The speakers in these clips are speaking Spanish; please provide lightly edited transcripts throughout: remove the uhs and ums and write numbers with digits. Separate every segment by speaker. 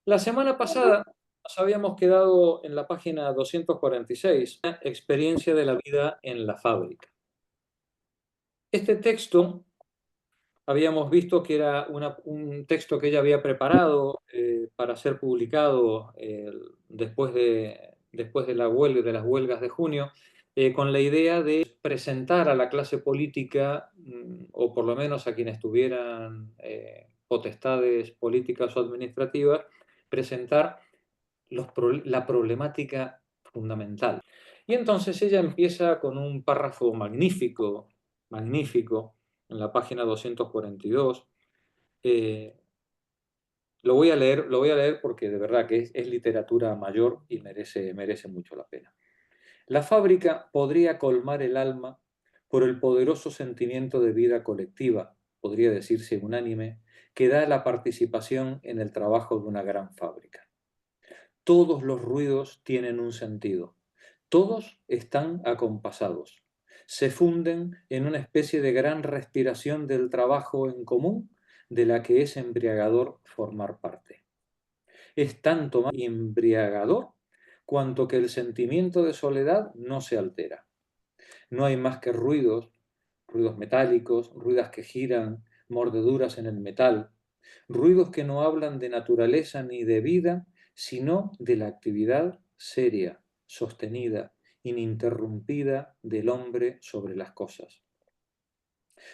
Speaker 1: La semana pasada nos habíamos quedado en la página 246, experiencia de la vida en la fábrica. Este texto habíamos visto que era un texto que ella había preparado para ser publicado después de la huelga, de las huelgas de junio, con la idea de presentar a la clase política, o por lo menos a quienes tuvieran potestades políticas o administrativas, presentar la problemática fundamental. Y entonces ella empieza con un párrafo magnífico, magnífico, en la página 242. Eh, lo voy a leer porque de verdad que es literatura mayor y merece mucho la pena. La fábrica podría colmar el alma por el poderoso sentimiento de vida colectiva, podría decirse unánime, que da la participación en el trabajo de una gran fábrica. Todos los ruidos tienen un sentido. Todos están acompasados. Se funden en una especie de gran respiración del trabajo en común de la que es embriagador formar parte. Es tanto más embriagador cuanto que el sentimiento de soledad no se altera. No hay más que ruidos, ruidos metálicos, ruidos que giran, mordeduras en el metal, ruidos que no hablan de naturaleza ni de vida, sino de la actividad seria, sostenida, ininterrumpida del hombre sobre las cosas.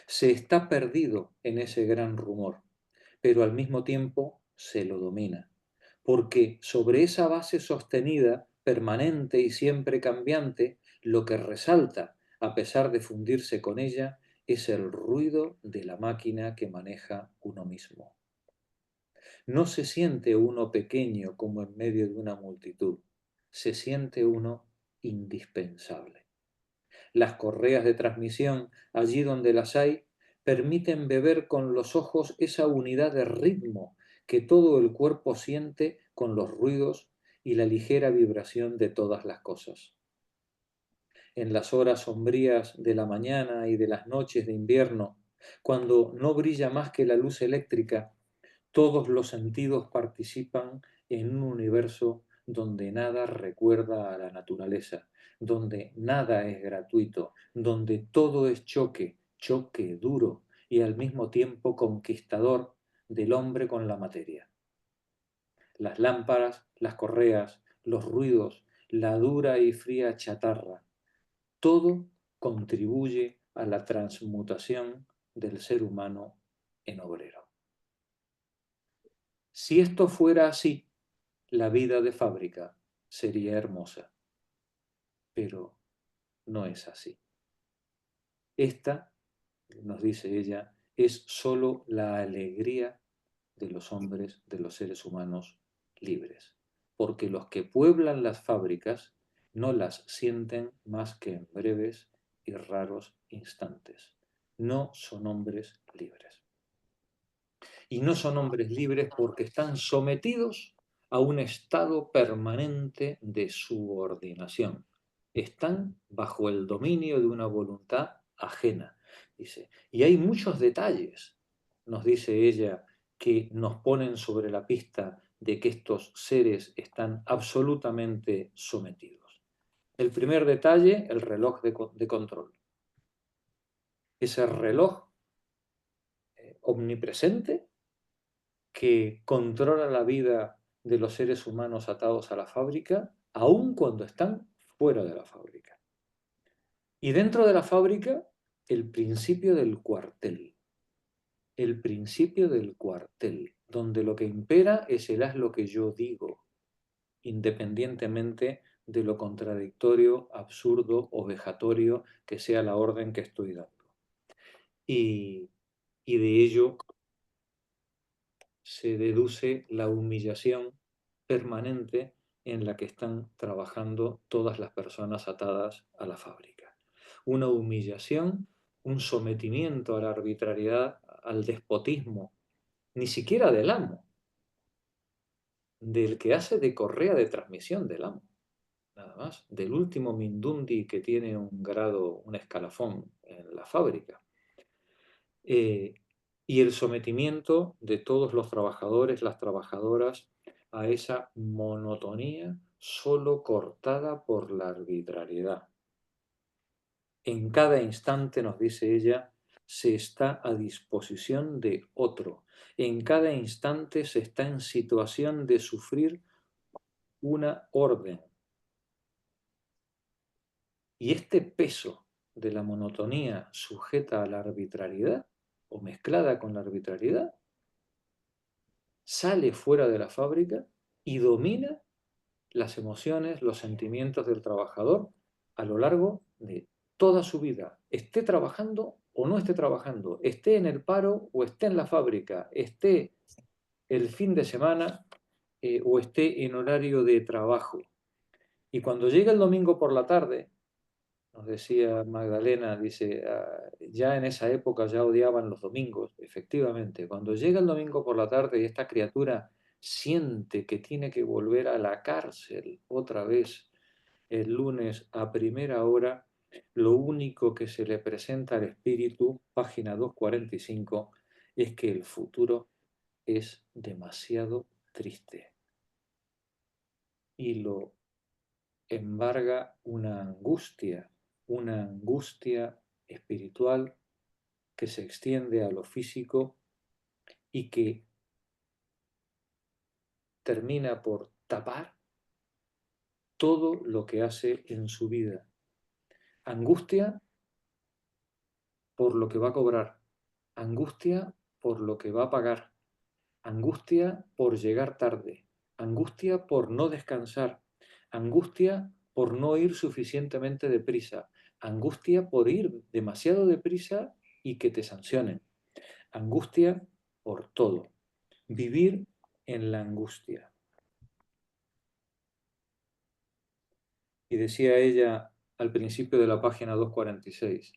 Speaker 1: Se está perdido en ese gran rumor, pero al mismo tiempo se lo domina, porque sobre esa base sostenida, permanente y siempre cambiante, lo que resalta, a pesar de fundirse con ella, es el ruido de la máquina que maneja uno mismo. No se siente uno pequeño como en medio de una multitud, se siente uno indispensable. Las correas de transmisión, allí donde las hay, permiten beber con los ojos esa unidad de ritmo que todo el cuerpo siente con los ruidos y la ligera vibración de todas las cosas. En las horas sombrías de la mañana y de las noches de invierno, cuando no brilla más que la luz eléctrica, todos los sentidos participan en un universo donde nada recuerda a la naturaleza, donde nada es gratuito, donde todo es choque, choque duro y al mismo tiempo conquistador del hombre con la materia. Las lámparas, las correas, los ruidos, la dura y fría chatarra, todo contribuye a la transmutación del ser humano en obrero. Si esto fuera así, la vida de fábrica sería hermosa, pero no es así. Esta, nos dice ella, es sólo la alegría de los hombres, de los seres humanos libres, porque los que pueblan las fábricas no las sienten más que en breves y raros instantes. No son hombres libres. Y no son hombres libres porque están sometidos a un estado permanente de subordinación. Están bajo el dominio de una voluntad ajena, dice. Y hay muchos detalles, nos dice ella, que nos ponen sobre la pista de que estos seres están absolutamente sometidos. El primer detalle, el reloj de control. Ese reloj omnipresente que controla la vida de los seres humanos atados a la fábrica, aun cuando están fuera de la fábrica. Y dentro de la fábrica, el principio del cuartel. El principio del cuartel, donde lo que impera es el haz lo que yo digo, independientemente de lo contradictorio, absurdo o vejatorio que sea la orden que estoy dando. Y, y de ello se deduce la humillación permanente en la que están trabajando todas las personas atadas a la fábrica. Una humillación, un sometimiento a la arbitrariedad, al despotismo, ni siquiera del amo, del que hace de correa de transmisión del amo, nada más, del último Mindundi que tiene un grado, un escalafón en la fábrica. Eh, y el sometimiento de todos los trabajadores, las trabajadoras, a esa monotonía solo cortada por la arbitrariedad. En cada instante, nos dice ella, se está a disposición de otro. En cada instante se está en situación de sufrir una orden. Y este peso de la monotonía sujeta a la arbitrariedad o mezclada con la arbitrariedad sale fuera de la fábrica y domina las emociones, los sentimientos del trabajador a lo largo de toda su vida, esté trabajando o no esté trabajando, esté en el paro o esté en la fábrica, esté el fin de semana o esté en horario de trabajo. Y cuando llega el domingo por la tarde, nos decía Magdalena, dice, ya en esa época ya odiaban los domingos, efectivamente. Cuando llega el domingo por la tarde y esta criatura siente que tiene que volver a la cárcel otra vez el lunes a primera hora, lo único que se le presenta al espíritu, página 245, es que el futuro es demasiado triste. Y lo embarga una angustia espiritual que se extiende a lo físico y que termina por tapar todo lo que hace en su vida. Angustia por lo que va a cobrar, angustia por lo que va a pagar, angustia por llegar tarde, angustia por no descansar, angustia por no ir suficientemente deprisa, angustia por ir demasiado deprisa y que te sancionen, angustia por todo, vivir en la angustia. Y decía ella al principio de la página 246,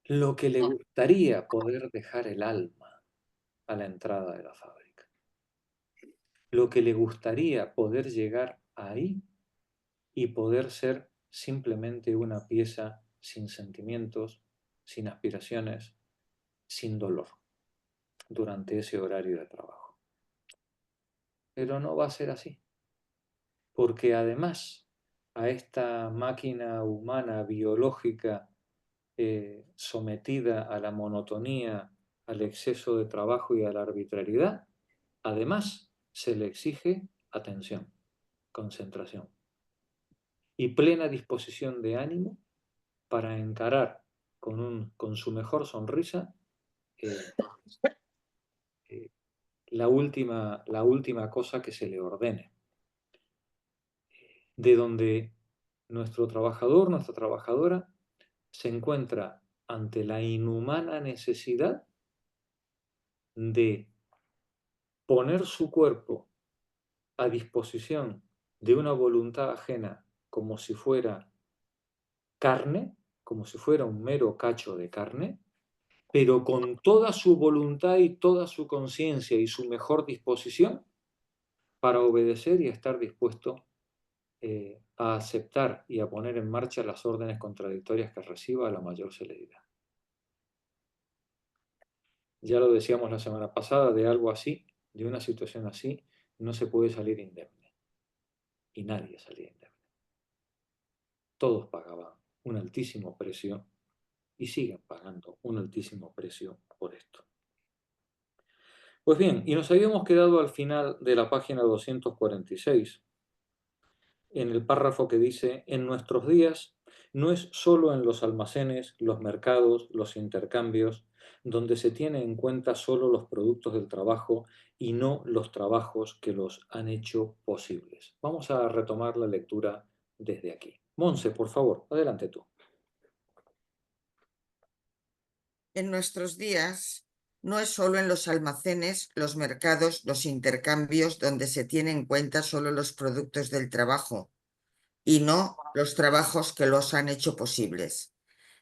Speaker 1: lo que le gustaría poder dejar el alma a la entrada de la fábrica, lo que le gustaría poder llegar ahí y poder ser simplemente una pieza sin sentimientos, sin aspiraciones, sin dolor durante ese horario de trabajo. Pero no va a ser así, porque además a esta máquina humana biológica sometida a la monotonía, al exceso de trabajo y a la arbitrariedad, además se le exige atención, concentración y plena disposición de ánimo para encarar con su mejor sonrisa eh, la última cosa que se le ordene. De donde nuestro trabajador, nuestra trabajadora, se encuentra ante la inhumana necesidad de poner su cuerpo a disposición de una voluntad ajena como si fuera carne, como si fuera un mero cacho de carne, pero con toda su voluntad y toda su conciencia y su mejor disposición para obedecer y estar dispuesto a aceptar y a poner en marcha las órdenes contradictorias que reciba a la mayor celeridad. Ya lo decíamos la semana pasada, de algo así, de una situación así, no se puede salir indemne. Y nadie salía indemne. Todos pagaban un altísimo precio y siguen pagando un altísimo precio por esto. Pues bien, y nos habíamos quedado al final de la página 246, en el párrafo que dice, en nuestros días no es solo en los almacenes, los mercados, los intercambios, donde se tiene en cuenta solo los productos del trabajo y no los trabajos que los han hecho posibles. Vamos a retomar la lectura desde aquí. Monse, por favor, adelante tú.
Speaker 2: En nuestros días no es solo en los almacenes, los mercados, los intercambios donde se tienen en cuenta solo los productos del trabajo y no los trabajos que los han hecho posibles.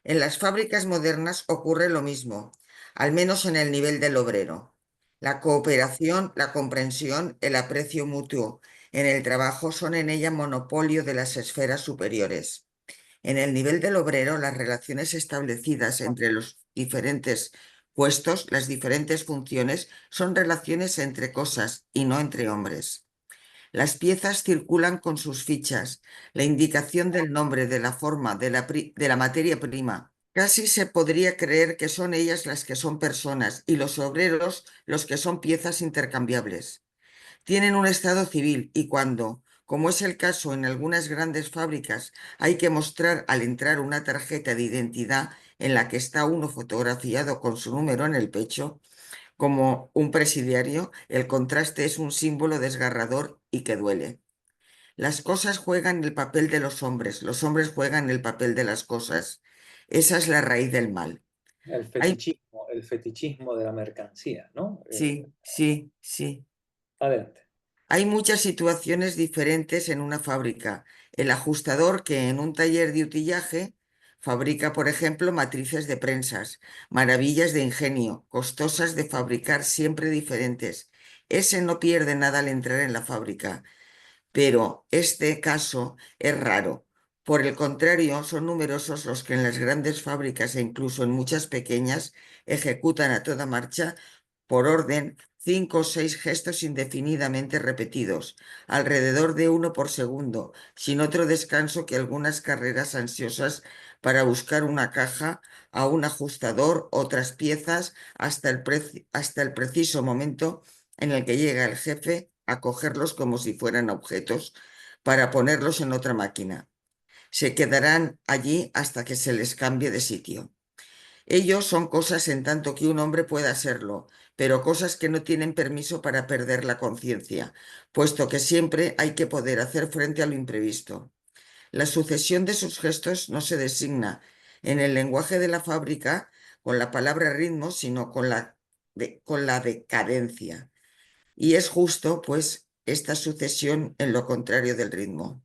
Speaker 2: En las fábricas modernas ocurre lo mismo, al menos en el nivel del obrero. La cooperación, la comprensión, el aprecio mutuo en el trabajo son en ella monopolio de las esferas superiores. En el nivel del obrero, las relaciones establecidas entre los diferentes puestos las diferentes funciones son relaciones entre cosas y no entre hombres. Las piezas circulan con sus fichas, la indicación del nombre, de la forma, de la materia prima. Casi se podría creer que son ellas las que son personas y los obreros los que son piezas intercambiables. Tienen un estado civil y cuando, como es el caso en algunas grandes fábricas, hay que mostrar al entrar una tarjeta de identidad en la que está uno fotografiado con su número en el pecho, como un presidiario, el contraste es un símbolo desgarrador y que duele. Las cosas juegan el papel de los hombres juegan el papel de las cosas. Esa es la raíz del mal. Hay,
Speaker 1: El fetichismo de la mercancía, ¿no?
Speaker 2: sí, sí, sí.
Speaker 1: Adelante.
Speaker 2: Hay muchas situaciones diferentes en una fábrica. El ajustador que en un taller de utillaje fabrica, por ejemplo, matrices de prensas, maravillas de ingenio, costosas de fabricar, siempre diferentes. Ese no pierde nada al entrar en la fábrica, pero este caso es raro. Por el contrario, son numerosos los que en las grandes fábricas e incluso en muchas pequeñas ejecutan a toda marcha, por orden, 5 o 6 gestos indefinidamente repetidos, alrededor de uno por segundo, sin otro descanso que algunas carreras ansiosas para buscar una caja, a un ajustador, otras piezas, hasta el preciso momento en el que llega el jefe a cogerlos como si fueran objetos para ponerlos en otra máquina. Se quedarán allí hasta que se les cambie de sitio. Ellos son cosas en tanto que un hombre pueda serlo, pero cosas que no tienen permiso para perder la conciencia, puesto que siempre hay que poder hacer frente a lo imprevisto. La sucesión de sus gestos no se designa en el lenguaje de la fábrica con la palabra ritmo, sino con la de cadencia. Y es justo, pues, esta sucesión en lo contrario del ritmo.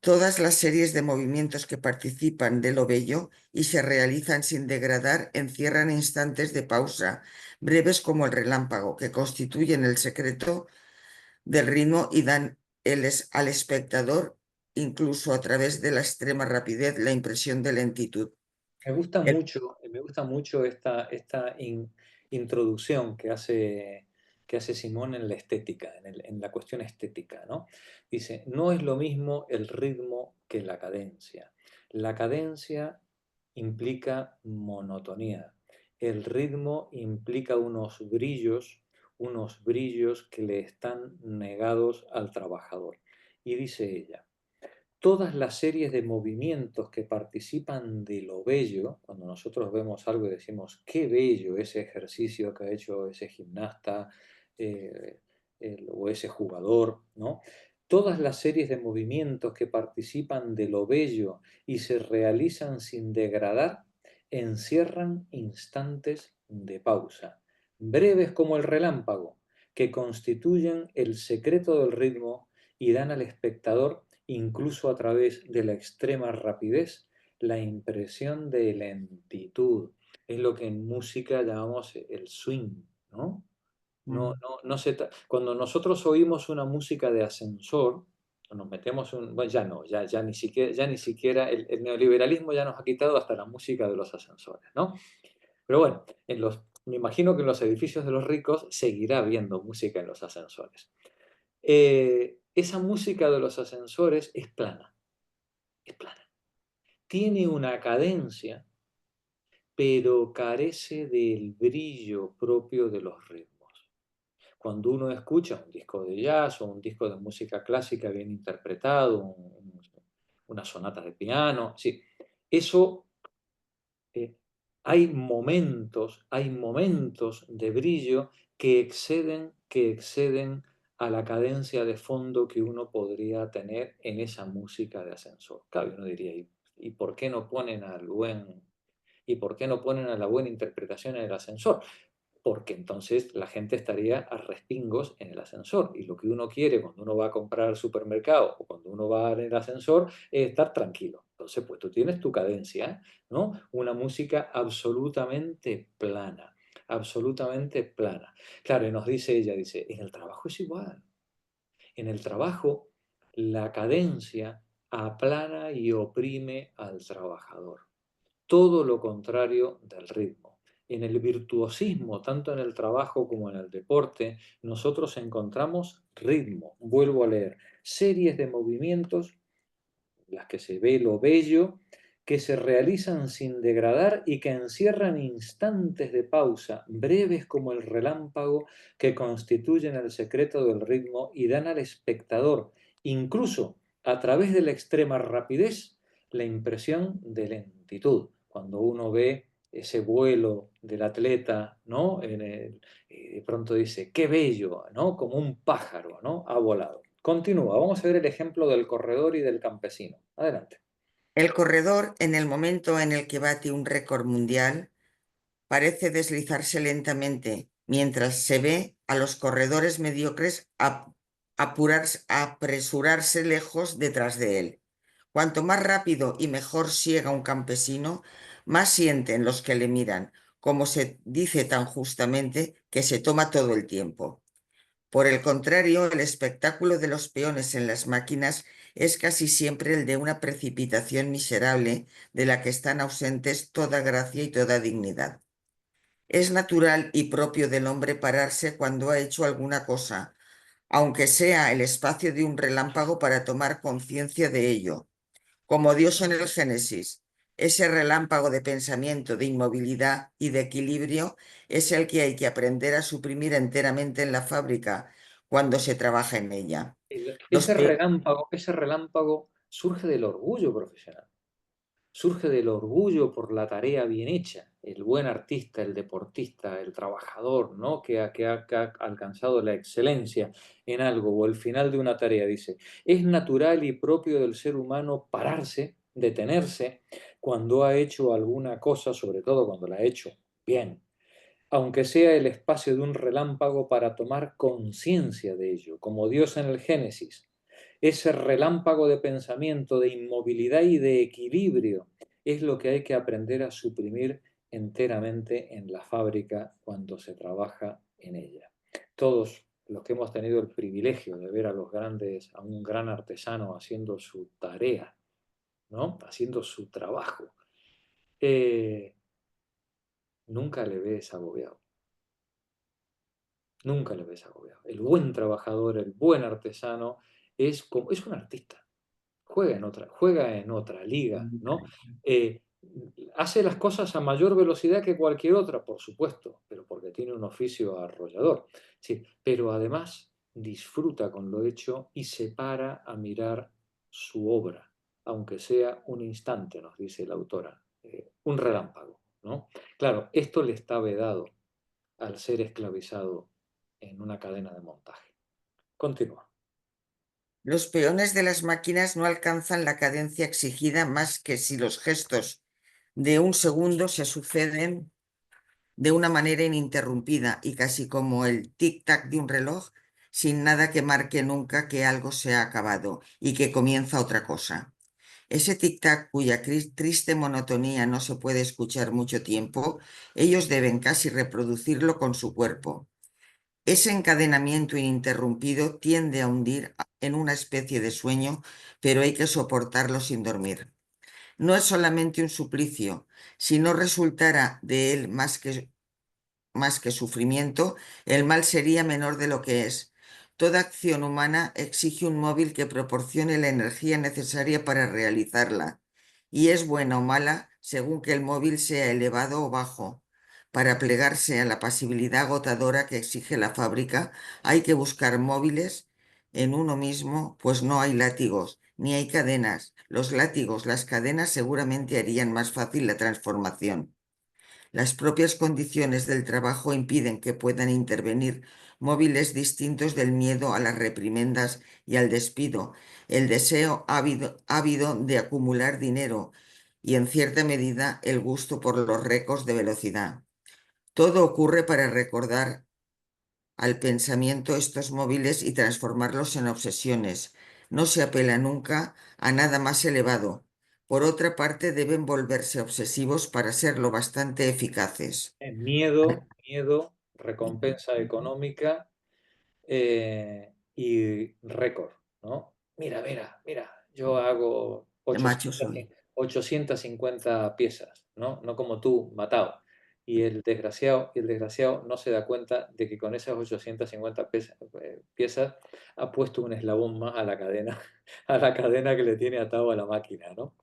Speaker 2: Todas las series de movimientos que participan de lo bello y se realizan sin degradar encierran instantes de pausa, breves como el relámpago, que constituyen el secreto del ritmo y dan al espectador, incluso a través de la extrema rapidez, la impresión de lentitud. El-
Speaker 1: Me gusta mucho esta introducción que hace Simón en la estética, en la cuestión estética, ¿no? Dice, no es lo mismo el ritmo que la cadencia. La cadencia implica monotonía. El ritmo implica unos brillos que le están negados al trabajador. Y dice ella, todas las series de movimientos que participan de lo bello, cuando nosotros vemos algo y decimos, qué bello ese ejercicio que ha hecho ese gimnasta eh, o ese jugador, ¿no? Todas las series de movimientos que participan de lo bello y se realizan sin degradar, encierran instantes de pausa, breves como el relámpago, que constituyen el secreto del ritmo y dan al espectador incluso a través de la extrema rapidez, la impresión de lentitud. Es lo que en música llamamos el swing, ¿no?
Speaker 2: Mm.
Speaker 1: Cuando nosotros oímos una música de ascensor, nos metemos bueno, ya no, ya ni siquiera el neoliberalismo ya nos ha quitado hasta la música de los ascensores, ¿no? Pero bueno, me imagino que en los edificios de los ricos seguirá habiendo música en los ascensores. Esa música de los ascensores es plana, es plana. Tiene una cadencia, pero carece del brillo propio de los ritmos. Cuando uno escucha un disco de jazz o un disco de música clásica bien interpretado, una sonata de piano, sí, eso eh, hay momentos de brillo que exceden a la cadencia de fondo que uno podría tener en esa música de ascensor. Claro, uno diría, ¿y por qué no ponen y por qué no ponen a la buena interpretación en el ascensor? Porque entonces la gente estaría a respingos en el ascensor. Y lo que uno quiere cuando uno va a comprar al supermercado o cuando uno va en el ascensor es estar tranquilo. Entonces, pues tú tienes tu cadencia, ¿no? Una música absolutamente plana, absolutamente plana. Claro, y nos dice ella, dice, en el trabajo es igual. En el trabajo, la cadencia aplana y oprime al trabajador. Todo lo contrario del ritmo. en el virtuosismo, tanto en el trabajo como en el deporte, nosotros encontramos ritmo. Vuelvo a leer, series de movimientos, las que se ve lo bello, que se realizan sin degradar y que encierran instantes de pausa, breves como el relámpago, que constituyen el secreto del ritmo y dan al espectador, incluso a través de la extrema rapidez, la impresión de lentitud. Cuando uno ve ese vuelo del atleta, ¿no? De pronto dice, qué bello, ¿no? Como un pájaro, ¿no? Ha volado. Continúa, vamos a ver el ejemplo del corredor y del campesino. Adelante.
Speaker 2: El corredor, en el momento en el que bate un récord mundial, parece deslizarse lentamente, mientras se ve a los corredores mediocres apresurarse lejos detrás de él. Cuanto más rápido y mejor siega un campesino, más sienten los que le miran, como se dice tan justamente que se toma todo el tiempo. Por el contrario, el espectáculo de los peones en las máquinas es casi siempre el de una precipitación miserable de la que están ausentes toda gracia y toda dignidad. Es natural y propio del hombre pararse cuando ha hecho alguna cosa, aunque sea el espacio de un relámpago para tomar conciencia de ello. Como Dios en el Génesis, ese relámpago de pensamiento, de inmovilidad y de equilibrio es el que hay que aprender a suprimir enteramente en la fábrica cuando se trabaja en ella. Los pe-
Speaker 1: Ese relámpago surge del orgullo profesional, surge del orgullo por la tarea bien hecha, el buen artista, el deportista, el trabajador, ¿no? Que ha alcanzado la excelencia en algo o el final de una tarea, dice. Es natural y propio del ser humano pararse, detenerse, cuando ha hecho alguna cosa, sobre todo cuando la ha hecho bien, aunque sea el espacio de un relámpago para tomar conciencia de ello, como Dios en el Génesis. Ese relámpago de pensamiento, de inmovilidad y de equilibrio es lo que hay que aprender a suprimir enteramente en la fábrica cuando se trabaja en ella. Todos los que hemos tenido el privilegio de ver a los grandes, a un gran artesano haciendo su tarea, ¿no? Haciendo su trabajo, eh, nunca le ves agobiado. Nunca le ves agobiado. El buen trabajador, el buen artesano, es un artista. Juega en otra liga, ¿no? Eh, Hace las cosas a mayor velocidad que cualquier otra, por supuesto, pero porque tiene un oficio arrollador. Sí, pero además disfruta con lo hecho y se para a mirar su obra, aunque sea un instante, nos dice la autora, un relámpago, ¿no? Claro, esto le está vedado al ser esclavizado en una cadena de montaje. Continúa.
Speaker 2: Los peones de las máquinas no alcanzan la cadencia exigida más que si los gestos de un segundo se suceden de una manera ininterrumpida y casi como el tic-tac de un reloj, sin nada que marque nunca que algo se ha acabado y que comienza otra cosa. Ese tic-tac cuya triste monotonía no se puede escuchar mucho tiempo, ellos deben casi reproducirlo con su cuerpo. Ese encadenamiento ininterrumpido tiende a hundir en una especie de sueño, pero hay que soportarlo sin dormir. No es solamente un suplicio. Si no resultara de él más que sufrimiento, el mal sería menor de lo que es. Toda acción humana exige un móvil que proporcione la energía necesaria para realizarla, y es buena o mala según que el móvil sea elevado o bajo. Para plegarse a la pasibilidad agotadora que exige la fábrica, hay que buscar móviles en uno mismo, pues no hay látigos, ni hay cadenas. Los látigos, las cadenas seguramente harían más fácil la transformación. Las propias condiciones del trabajo impiden que puedan intervenir móviles distintos del miedo a las reprimendas y al despido, el deseo ávido de acumular dinero y, en cierta medida, el gusto por los récords de velocidad. Todo ocurre para recordar al pensamiento estos móviles y transformarlos en obsesiones. No se apela nunca a nada más elevado. Por otra parte, deben volverse obsesivos para ser lo bastante eficaces.
Speaker 1: Miedo, recompensa económica y récord, ¿no? Mira, yo hago
Speaker 2: Qué macho soy.
Speaker 1: 850 piezas, ¿no? No como tú, matado. y el desgraciado no se da cuenta de que con esas 850 piezas ha puesto un eslabón más a la cadena, a la cadena que le tiene atado a la máquina, ¿no?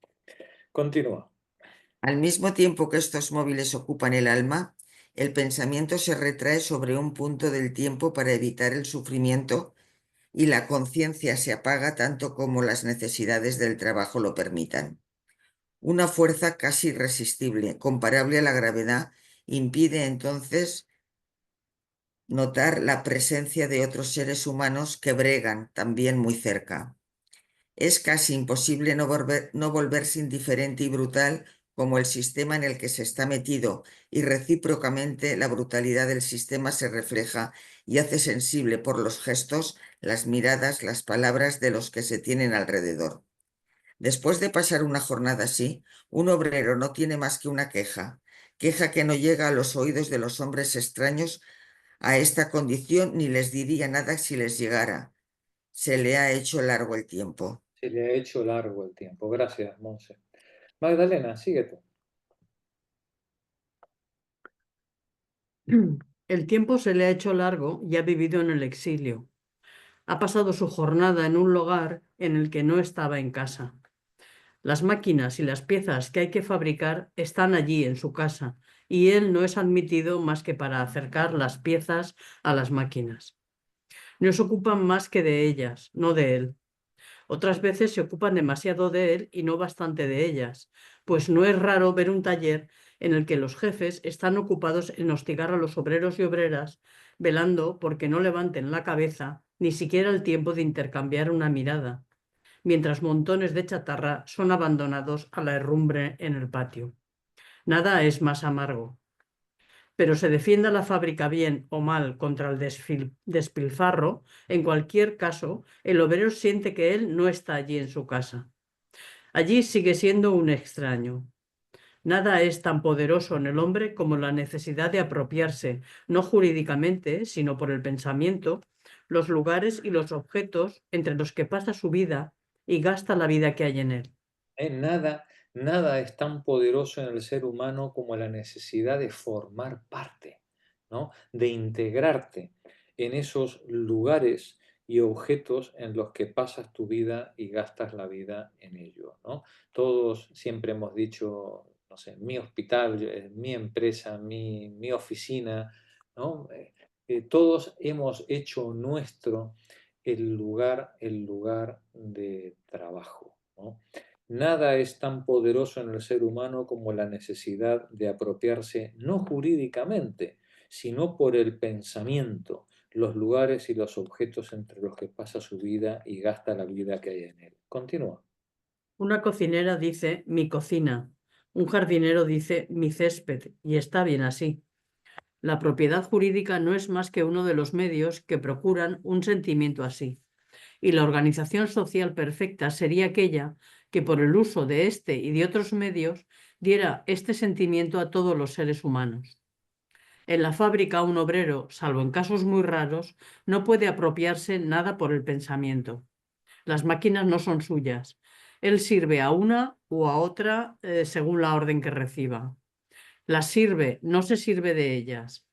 Speaker 1: Continúa.
Speaker 2: Al mismo tiempo que estos móviles ocupan el alma, el pensamiento se retrae sobre un punto del tiempo para evitar el sufrimiento y la conciencia se apaga tanto como las necesidades del trabajo lo permitan. Una fuerza casi irresistible, comparable a la gravedad, impide entonces notar la presencia de otros seres humanos que bregan también muy cerca. Es casi imposible no volverse indiferente y brutal como el sistema en el que se está metido, y recíprocamente la brutalidad del sistema se refleja y hace sensible por los gestos, las miradas, las palabras de los que se tienen alrededor. Después de pasar una jornada así, un obrero no tiene más que una queja, queja que no llega a los oídos de los hombres extraños a esta condición ni les diría nada si les llegara. Se le ha hecho largo el tiempo.
Speaker 1: Se le ha hecho largo el tiempo. Gracias, Monse. Magdalena, sigue tú.
Speaker 3: El tiempo se le ha hecho largo y ha vivido en el exilio. Ha pasado su jornada en un lugar en el que no estaba en casa. Las máquinas y las piezas que hay que fabricar están allí en su casa y él no es admitido más que para acercar las piezas a las máquinas. No se ocupan más que de ellas, no de él. Otras veces se ocupan demasiado de él y no bastante de ellas, pues no es raro ver un taller en el que los jefes están ocupados en hostigar a los obreros y obreras, velando porque no levanten la cabeza ni siquiera el tiempo de intercambiar una mirada, mientras montones de chatarra son abandonados a la herrumbre en el patio. Nada es más amargo. Pero se defienda la fábrica bien o mal contra el despilfarro, en cualquier caso, el obrero siente que él no está allí en su casa. Allí sigue siendo un extraño. Nada es tan poderoso en el hombre como la necesidad de apropiarse, no jurídicamente, sino por el pensamiento, los lugares y los objetos entre los que pasa su vida y gasta la vida que hay en él.
Speaker 1: Nada es tan poderoso en el ser humano como la necesidad de formar parte, ¿no? De integrarte en esos lugares y objetos en los que pasas tu vida y gastas la vida en ello, ¿no? Todos siempre hemos dicho, no sé, mi hospital, mi empresa, mi oficina, ¿no? Todos hemos hecho nuestro el lugar de trabajo, ¿no? Nada es tan poderoso en el ser humano como la necesidad de apropiarse no jurídicamente, sino por el pensamiento, los lugares y los objetos entre los que pasa su vida y gasta la vida que hay en él. Continúa.
Speaker 3: Una cocinera dice mi cocina, un jardinero dice mi césped, y está bien así. La propiedad jurídica no es más que uno de los medios que procuran un sentimiento así, y la organización social perfecta sería aquella que por el uso de este y de otros medios diera este sentimiento a todos los seres humanos. En la fábrica un obrero, salvo en casos muy raros, no puede apropiarse nada por el pensamiento. Las máquinas no son suyas. Él sirve a una u a otra según la orden que reciba. Las sirve, no se sirve de ellas.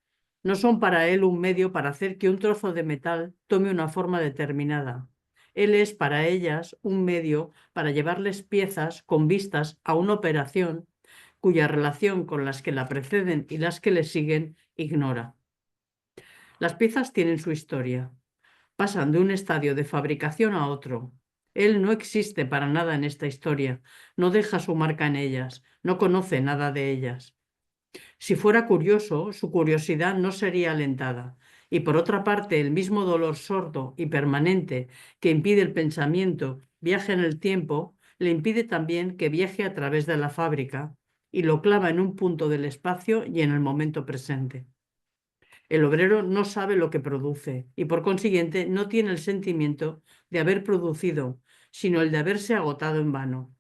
Speaker 3: No son para él un medio para hacer que un trozo de metal tome una forma determinada. Él es para ellas un medio para llevarles piezas con vistas a una operación cuya relación con las que la preceden y las que le siguen ignora. Las piezas tienen su historia. Pasan de un estadio de fabricación a otro. Él no existe para nada en esta historia, no deja su marca en ellas, no conoce nada de ellas. Si fuera curioso, su curiosidad no sería alentada. Y por otra parte, el mismo dolor sordo y permanente que impide el pensamiento viaje en el tiempo, le impide también que viaje a través de la fábrica y lo clava en un punto del espacio y en el momento presente. El obrero no sabe lo que produce y por consiguiente no tiene el sentimiento de haber producido, sino el de haberse agotado en vano.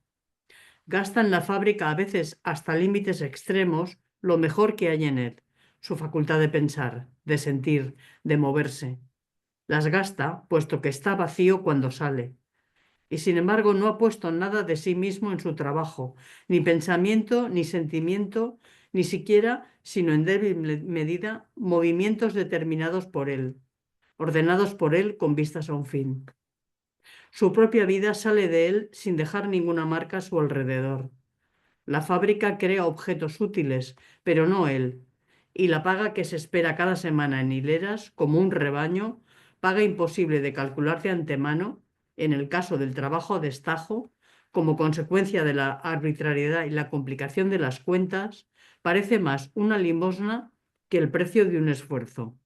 Speaker 3: Gasta en la fábrica a veces hasta límites extremos lo mejor que hay en él, su facultad de pensar, de sentir, de moverse. Las gasta puesto que está vacío cuando sale. Y sin embargo no ha puesto nada de sí mismo en su trabajo, ni pensamiento, ni sentimiento, ni siquiera, sino en débil medida, movimientos determinados por él, ordenados por él con vistas a un fin. Su propia vida sale de él sin dejar ninguna marca a su alrededor. La fábrica crea objetos útiles, pero no él, y la paga que se espera cada semana en hileras, como un rebaño, paga imposible de calcular de antemano, en el caso del trabajo a destajo, como consecuencia de la arbitrariedad y la complicación de las cuentas, parece más una limosna que el precio de un esfuerzo.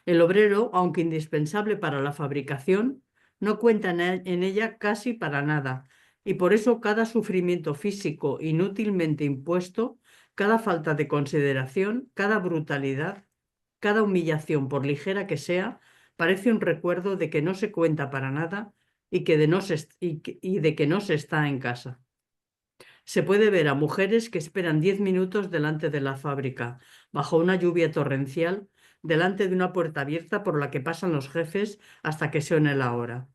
Speaker 3: El obrero, aunque indispensable para la fabricación, no cuenta en ella casi para nada, y por eso cada sufrimiento físico inútilmente impuesto, cada falta de consideración, cada brutalidad, cada humillación, por ligera que sea, parece un recuerdo de que no se cuenta para nada y de que no se está en casa. Se puede ver a mujeres que esperan 10 minutos delante de la fábrica, bajo una lluvia torrencial, delante de una puerta abierta por la que pasan los jefes hasta que suene la hora.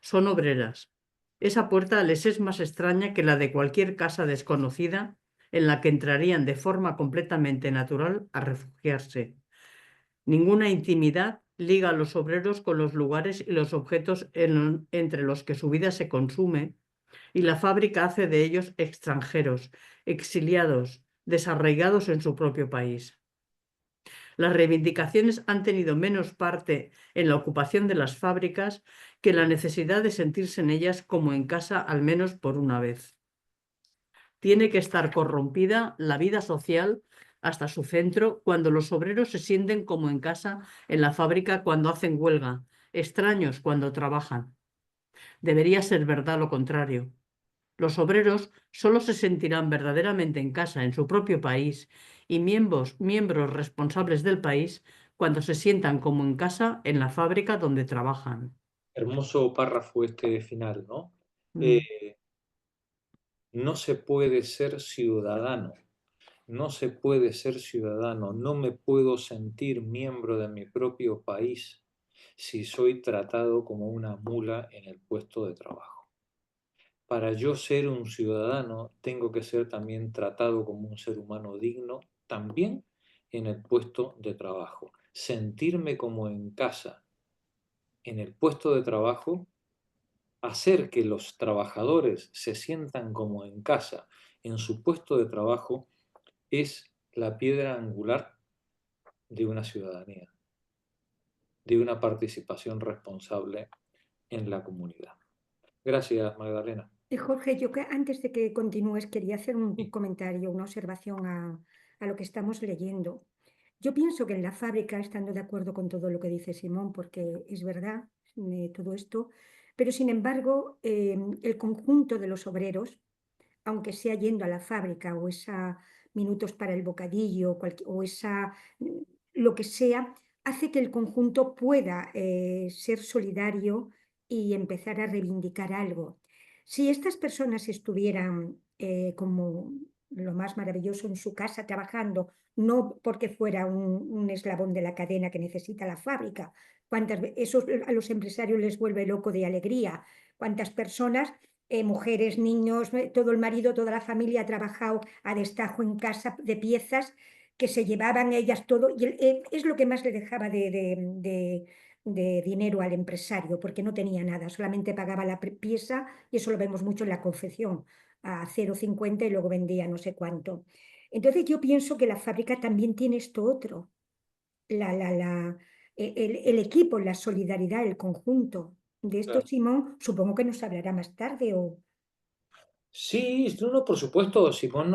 Speaker 3: Son obreras. Esa puerta les es más extraña que la de cualquier casa desconocida en la que entrarían de forma completamente natural a refugiarse. Ninguna intimidad liga a los obreros con los lugares y los objetos entre los que su vida se consume, y la fábrica hace de ellos extranjeros, exiliados, desarraigados en su propio país. Las reivindicaciones han tenido menos parte en la ocupación de las fábricas que la necesidad de sentirse en ellas como en casa al menos por una vez. Tiene que estar corrompida la vida social hasta su centro cuando los obreros se sienten como en casa en la fábrica cuando hacen huelga, extraños cuando trabajan. Debería ser verdad lo contrario. Los obreros solo se sentirán verdaderamente en casa en su propio país y miembros responsables del país cuando se sientan como en casa en la fábrica donde trabajan.
Speaker 1: Hermoso párrafo este final, ¿no?
Speaker 3: Mm.
Speaker 1: No se puede ser ciudadano, no se puede ser ciudadano, no me puedo sentir miembro de mi propio país si soy tratado como una mula en el puesto de trabajo. Para yo ser un ciudadano, tengo que ser también tratado como un ser humano digno, también en el puesto de trabajo. Sentirme como en casa en el puesto de trabajo, hacer que los trabajadores se sientan como en casa en su puesto de trabajo, es la piedra angular de una ciudadanía, de una participación responsable en la comunidad. Gracias, Magdalena.
Speaker 4: Jorge, yo antes de que continúes quería hacer un
Speaker 1: Sí.
Speaker 4: comentario, una observación a lo que estamos leyendo. Yo pienso que en la fábrica, estando de acuerdo con todo lo que dice Simón, porque es verdad todo esto, pero sin embargo, el conjunto de los obreros, aunque sea yendo a la fábrica o esa minutos para el bocadillo o esa lo que sea, hace que el conjunto pueda ser solidario y empezar a reivindicar algo. Si estas personas estuvieran como lo más maravilloso en su casa trabajando, no porque fuera un eslabón de la cadena que necesita la fábrica, eso a los empresarios les vuelve loco de alegría. Cuántas personas, mujeres, niños, todo el marido, toda la familia ha trabajado a destajo en casa de piezas que se llevaban ellas todo, y es lo que más le dejaba de dinero al empresario, porque no tenía nada, solamente pagaba la pieza, y eso lo vemos mucho en la confección, a 0,50 y luego vendía no sé cuánto. Entonces yo pienso que la fábrica también tiene esto otro, el equipo, la solidaridad, el conjunto. De esto
Speaker 1: Claro.
Speaker 4: Simón supongo que nos hablará más tarde o...
Speaker 1: Sí, no, por supuesto, Simón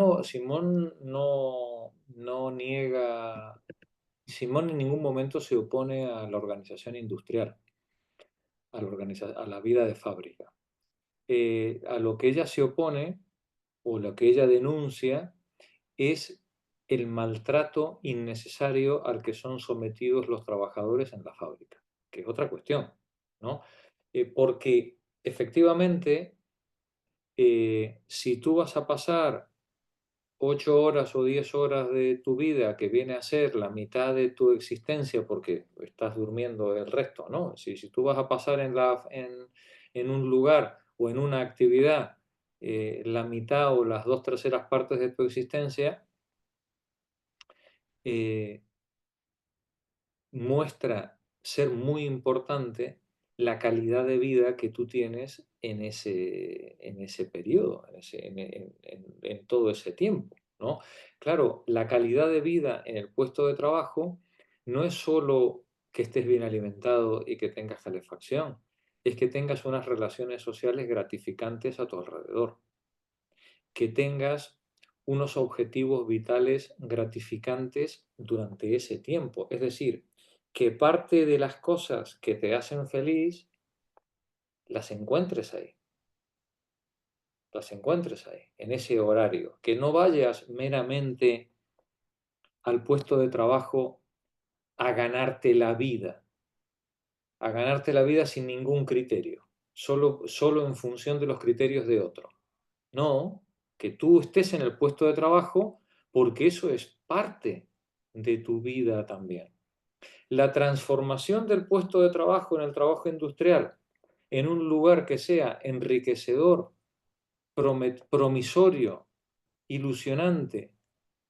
Speaker 1: no niega, Simón en ningún momento se opone a la organización industrial, a la vida de fábrica. A lo que ella se opone o lo que ella denuncia es el maltrato innecesario al que son sometidos los trabajadores en la fábrica, que es otra cuestión, ¿no? Porque efectivamente, si tú vas a pasar 8 horas o 10 horas de tu vida, que viene a ser la mitad de tu existencia, porque estás durmiendo el resto, ¿no? Si tú vas a pasar en un lugar o en una actividad la mitad o las 2/3 partes de tu existencia, muestra ser muy importante la calidad de vida que tú tienes en ese periodo, en todo ese tiempo, ¿no? Claro, la calidad de vida en el puesto de trabajo no es solo que estés bien alimentado y que tengas calefacción, es que tengas unas relaciones sociales gratificantes a tu alrededor, que tengas unos objetivos vitales gratificantes durante ese tiempo. Es decir, que parte de las cosas que te hacen feliz las encuentres ahí. Las encuentres ahí, en ese horario. Que no vayas meramente al puesto de trabajo a ganarte la vida. A ganarte la vida sin ningún criterio. Solo en función de los criterios de otro. No, que tú estés en el puesto de trabajo porque eso es parte de tu vida también. La transformación del puesto de trabajo en el trabajo industrial en un lugar que sea enriquecedor, promisorio, ilusionante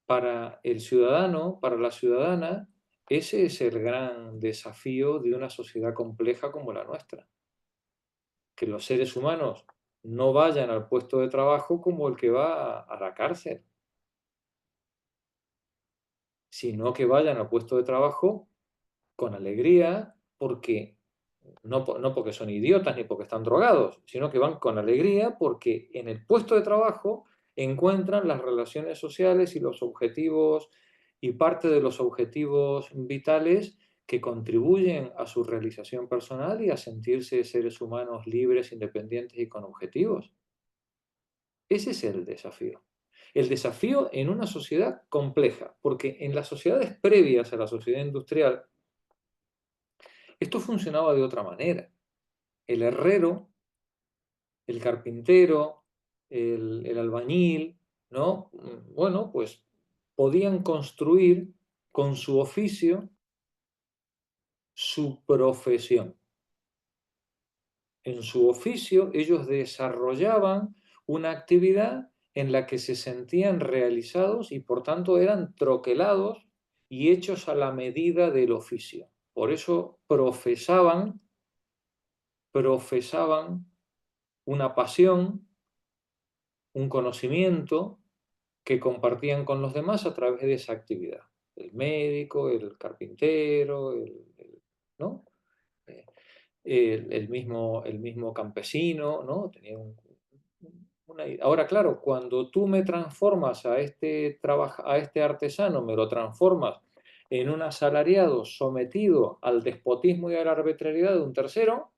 Speaker 1: para el ciudadano, para la ciudadana, ese es el gran desafío de una sociedad compleja como la nuestra. Que los seres humanos no vayan al puesto de trabajo como el que va a la cárcel, sino que vayan al puesto de trabajo con alegría, porque no porque son idiotas ni porque están drogados, sino que van con alegría porque en el puesto de trabajo encuentran las relaciones sociales y los objetivos y parte de los objetivos vitales que contribuyen a su realización personal y a sentirse seres humanos libres, independientes y con objetivos. Ese es el desafío. El desafío en una sociedad compleja, porque en las sociedades previas a la sociedad industrial, esto funcionaba de otra manera. El herrero, el carpintero, el albañil, ¿no? Bueno, pues podían construir con su oficio su profesión. En su oficio ellos desarrollaban una actividad en la que se sentían realizados y por tanto eran troquelados y hechos a la medida del oficio. Por eso profesaban una pasión, un conocimiento que compartían con los demás a través de esa actividad. El médico, el carpintero, ¿no? El mismo campesino, ¿no? Tenía Ahora, claro, cuando tú me transformas a este artesano, me lo transformas en un asalariado sometido al despotismo y a la arbitrariedad de un tercero,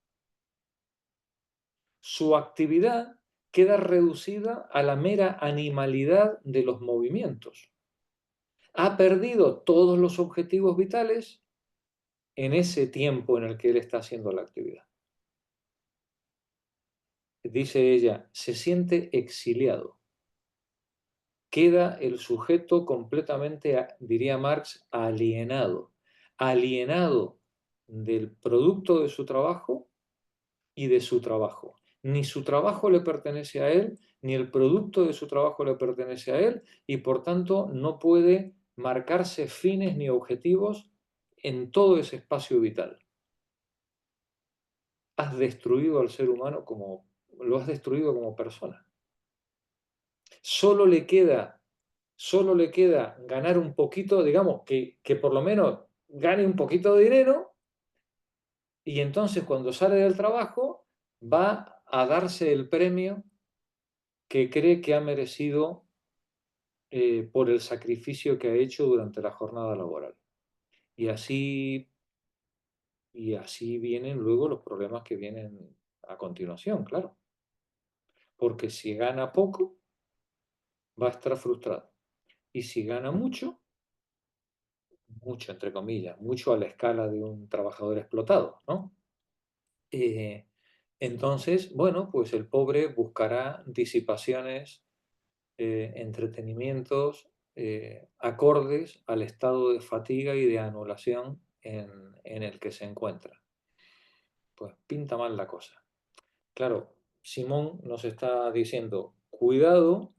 Speaker 1: su actividad queda reducida a la mera animalidad de los movimientos. Ha perdido todos los objetivos vitales en ese tiempo en el que él está haciendo la actividad. Dice ella, se siente exiliado. Queda el sujeto completamente, diría Marx, alienado. Alienado del producto de su trabajo y de su trabajo. Ni su trabajo le pertenece a él, ni el producto de su trabajo le pertenece a él, y por tanto no puede marcarse fines ni objetivos en todo ese espacio vital. Has destruido al ser humano lo has destruido como persona. Solo le queda ganar un poquito, digamos, que por lo menos gane un poquito de dinero, y entonces cuando sale del trabajo va a darse el premio que cree que ha merecido por el sacrificio que ha hecho durante la jornada laboral. Y así vienen luego los problemas que vienen a continuación, claro. Porque si gana poco, va a estar frustrado. Y si gana mucho entre comillas, mucho a la escala de un trabajador explotado, ¿no? Entonces, bueno, pues el pobre buscará disipaciones, entretenimientos acordes al estado de fatiga y de anulación en el que se encuentra. Pues pinta mal la cosa. Claro, Simón nos está diciendo, cuidado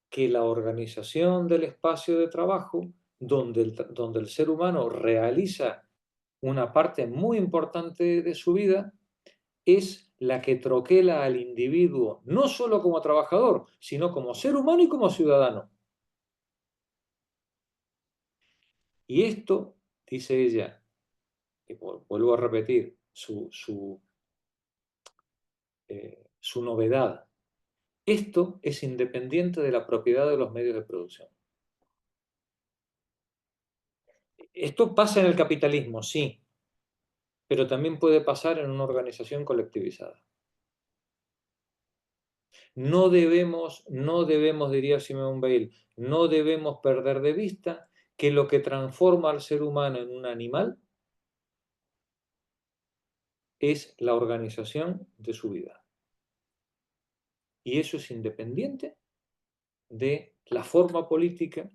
Speaker 1: que la organización del espacio de trabajo donde el ser humano realiza una parte muy importante de su vida, es la que troquela al individuo, no solo como trabajador, sino como ser humano y como ciudadano. Y esto, dice ella, y vuelvo a repetir, su novedad, esto es independiente de la propiedad de los medios de producción. Esto pasa en el capitalismo, sí, pero también puede pasar en una organización colectivizada. No debemos, diría Simone Weil, no debemos perder de vista que lo que transforma al ser humano en un animal es la organización de su vida. Y eso es independiente de la forma política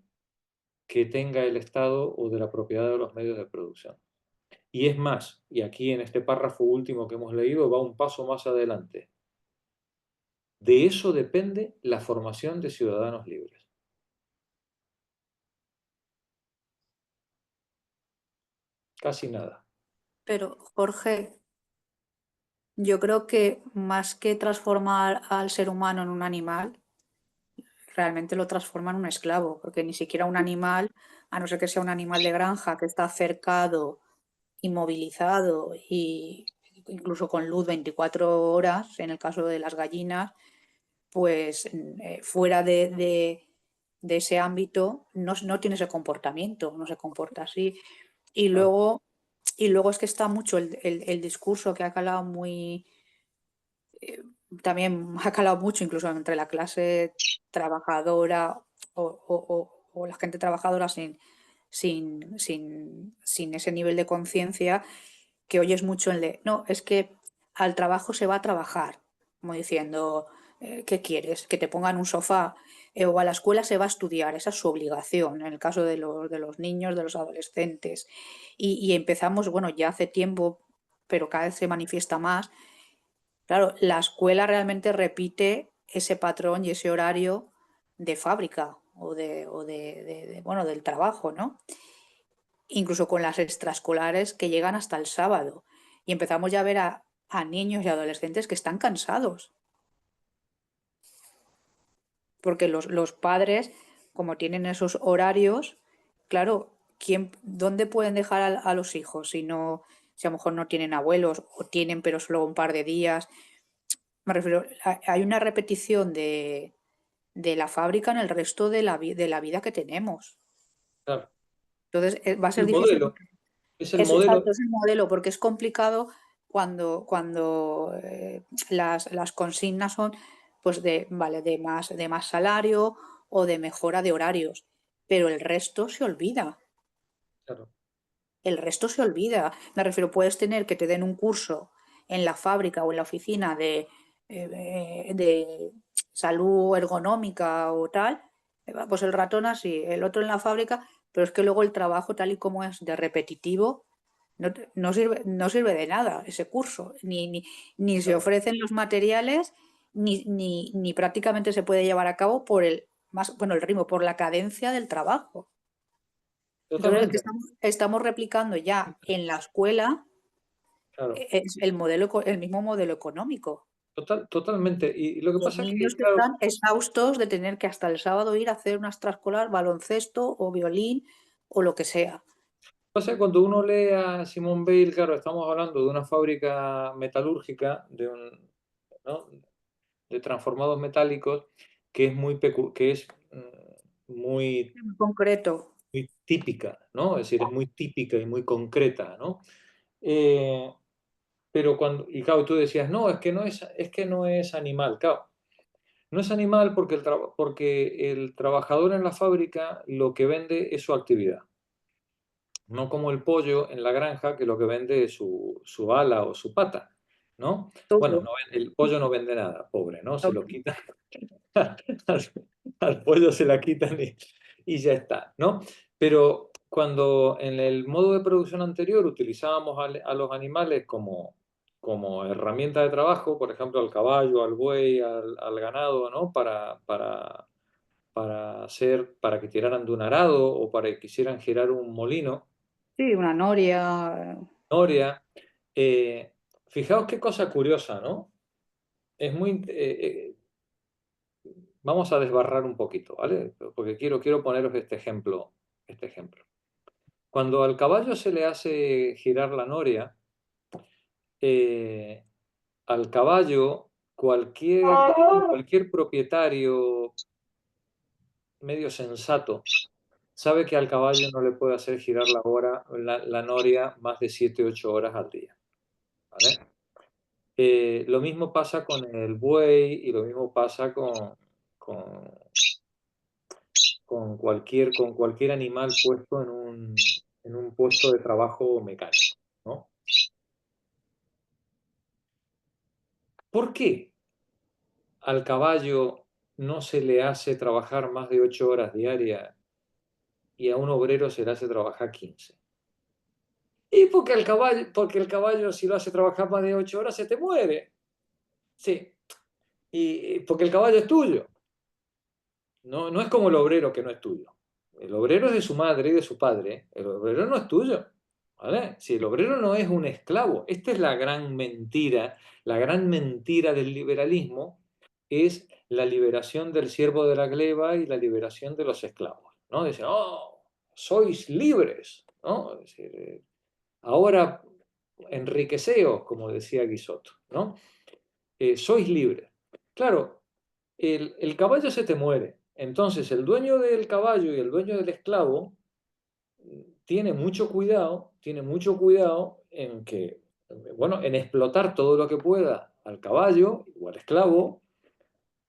Speaker 1: que tenga el Estado o de la propiedad de los medios de producción. Y es más, y aquí en este párrafo último que hemos leído va un paso más adelante. De eso depende la formación de ciudadanos libres. Casi nada.
Speaker 5: Pero, Jorge, yo creo que más que transformar al ser humano en un animal, realmente lo transforma en un esclavo, porque ni siquiera un animal, a no ser que sea un animal de granja que está cercado, inmovilizado y incluso con luz 24 horas, en el caso de las gallinas, pues fuera de ese ámbito no tiene ese comportamiento, no se comporta así. Y luego, es que está mucho el discurso que ha calado muy, también ha calado mucho incluso entre la clase trabajadora o la gente trabajadora sin ese nivel de conciencia, que oyes mucho no, es que al trabajo se va a trabajar, como diciendo, ¿qué quieres? Que te pongan un sofá, o a la escuela se va a estudiar, esa es su obligación, en el caso de los niños, de los adolescentes. Y empezamos, bueno, ya hace tiempo, pero cada vez se manifiesta más. Claro, la escuela realmente repite ese patrón y ese horario de fábrica bueno, del trabajo, ¿no? Incluso con las extraescolares que llegan hasta el sábado. Y empezamos ya a ver a niños y adolescentes que están cansados. Porque los padres, como tienen esos horarios, claro, ¿dónde pueden dejar a los hijos si a lo mejor no tienen abuelos o tienen pero solo un par de días? Me refiero, hay una repetición de la fábrica en el resto de la vida que tenemos.
Speaker 1: Claro.
Speaker 5: Entonces, va a ser
Speaker 1: El
Speaker 5: difícil.
Speaker 1: modelo. Es el modelo.
Speaker 5: Exacto, es el modelo, porque es complicado cuando las consignas son pues de más salario o de mejora de horarios, pero el resto se olvida.
Speaker 1: Claro.
Speaker 5: El resto se olvida. Me refiero, puedes tener que te den un curso en la fábrica o en la oficina de salud ergonómica o tal, pues el ratón así, el otro en la fábrica, pero es que luego el trabajo tal y como es de repetitivo, no sirve de nada ese curso, ni se
Speaker 1: Claro.
Speaker 5: ofrecen los materiales, ni prácticamente se puede llevar a cabo por el ritmo, por la cadencia del trabajo. Entonces,
Speaker 1: Totalmente.
Speaker 5: estamos replicando ya en la escuela
Speaker 1: Claro.
Speaker 5: es el mismo modelo económico.
Speaker 1: Totalmente. Y lo que
Speaker 5: Los
Speaker 1: pasa es que,
Speaker 5: niños que
Speaker 1: claro,
Speaker 5: están exhaustos de tener que hasta el sábado ir a hacer una extraescolar, baloncesto o violín o lo que sea.
Speaker 1: pasa que cuando uno lee a Simone Weil, claro, estamos hablando de una fábrica metalúrgica, ¿no? de transformados metálicos, que es muy
Speaker 5: En concreto.
Speaker 1: muy típica, ¿no? Es decir, es muy típica y muy concreta, ¿no? Eh, pero y claro, tú decías, no, es que no es animal. Claro, no es animal porque el trabajador en la fábrica lo que vende es su actividad. No como el pollo en la granja, que lo que vende es su ala o su pata, ¿no? Bueno,
Speaker 5: Todo.
Speaker 1: el pollo no vende nada, pobre, ¿no? Se lo quitan, al, al pollo se la quitan y ya está, ¿no? Pero cuando en el modo de producción anterior utilizábamos a los animales como herramienta de trabajo, por ejemplo, al caballo, al buey, al ganado, ¿no? para que tiraran de un arado o para que quisieran girar un molino,
Speaker 5: Sí, una noria.
Speaker 1: noria. Fijaos qué cosa curiosa, ¿no? Es muy... vamos a desbarrar un poquito, ¿vale? Porque quiero poneros este ejemplo. Cuando al caballo se le hace girar la noria, al caballo cualquier propietario medio sensato sabe que al caballo no le puede hacer girar la noria más de 7-8 horas al día, ¿vale? Lo mismo pasa con el buey y lo mismo pasa con, con cualquier animal puesto en un puesto de trabajo mecánico, ¿no? ¿Por qué al caballo no se le hace trabajar más de 8 horas diarias y a un obrero se le hace trabajar 15? Y porque el caballo si lo hace trabajar más de 8 horas se te muere. Sí, y porque el caballo es tuyo. No es como el obrero que no es tuyo. El obrero es de su madre y de su padre. El obrero no es tuyo. ¿Vale? Si el obrero no es un esclavo. Esta es la gran mentira. La gran mentira del liberalismo es la liberación del siervo de la gleba y la liberación de los esclavos, ¿no? Dicen, oh, sois libres, ¿no? Es decir, ahora enriqueceos, como decía Guizot, ¿no? Sois libres. Claro, el caballo se te muere. Entonces, el dueño del caballo y el dueño del esclavo tiene mucho cuidado en que, bueno, en explotar todo lo que pueda al caballo o al esclavo,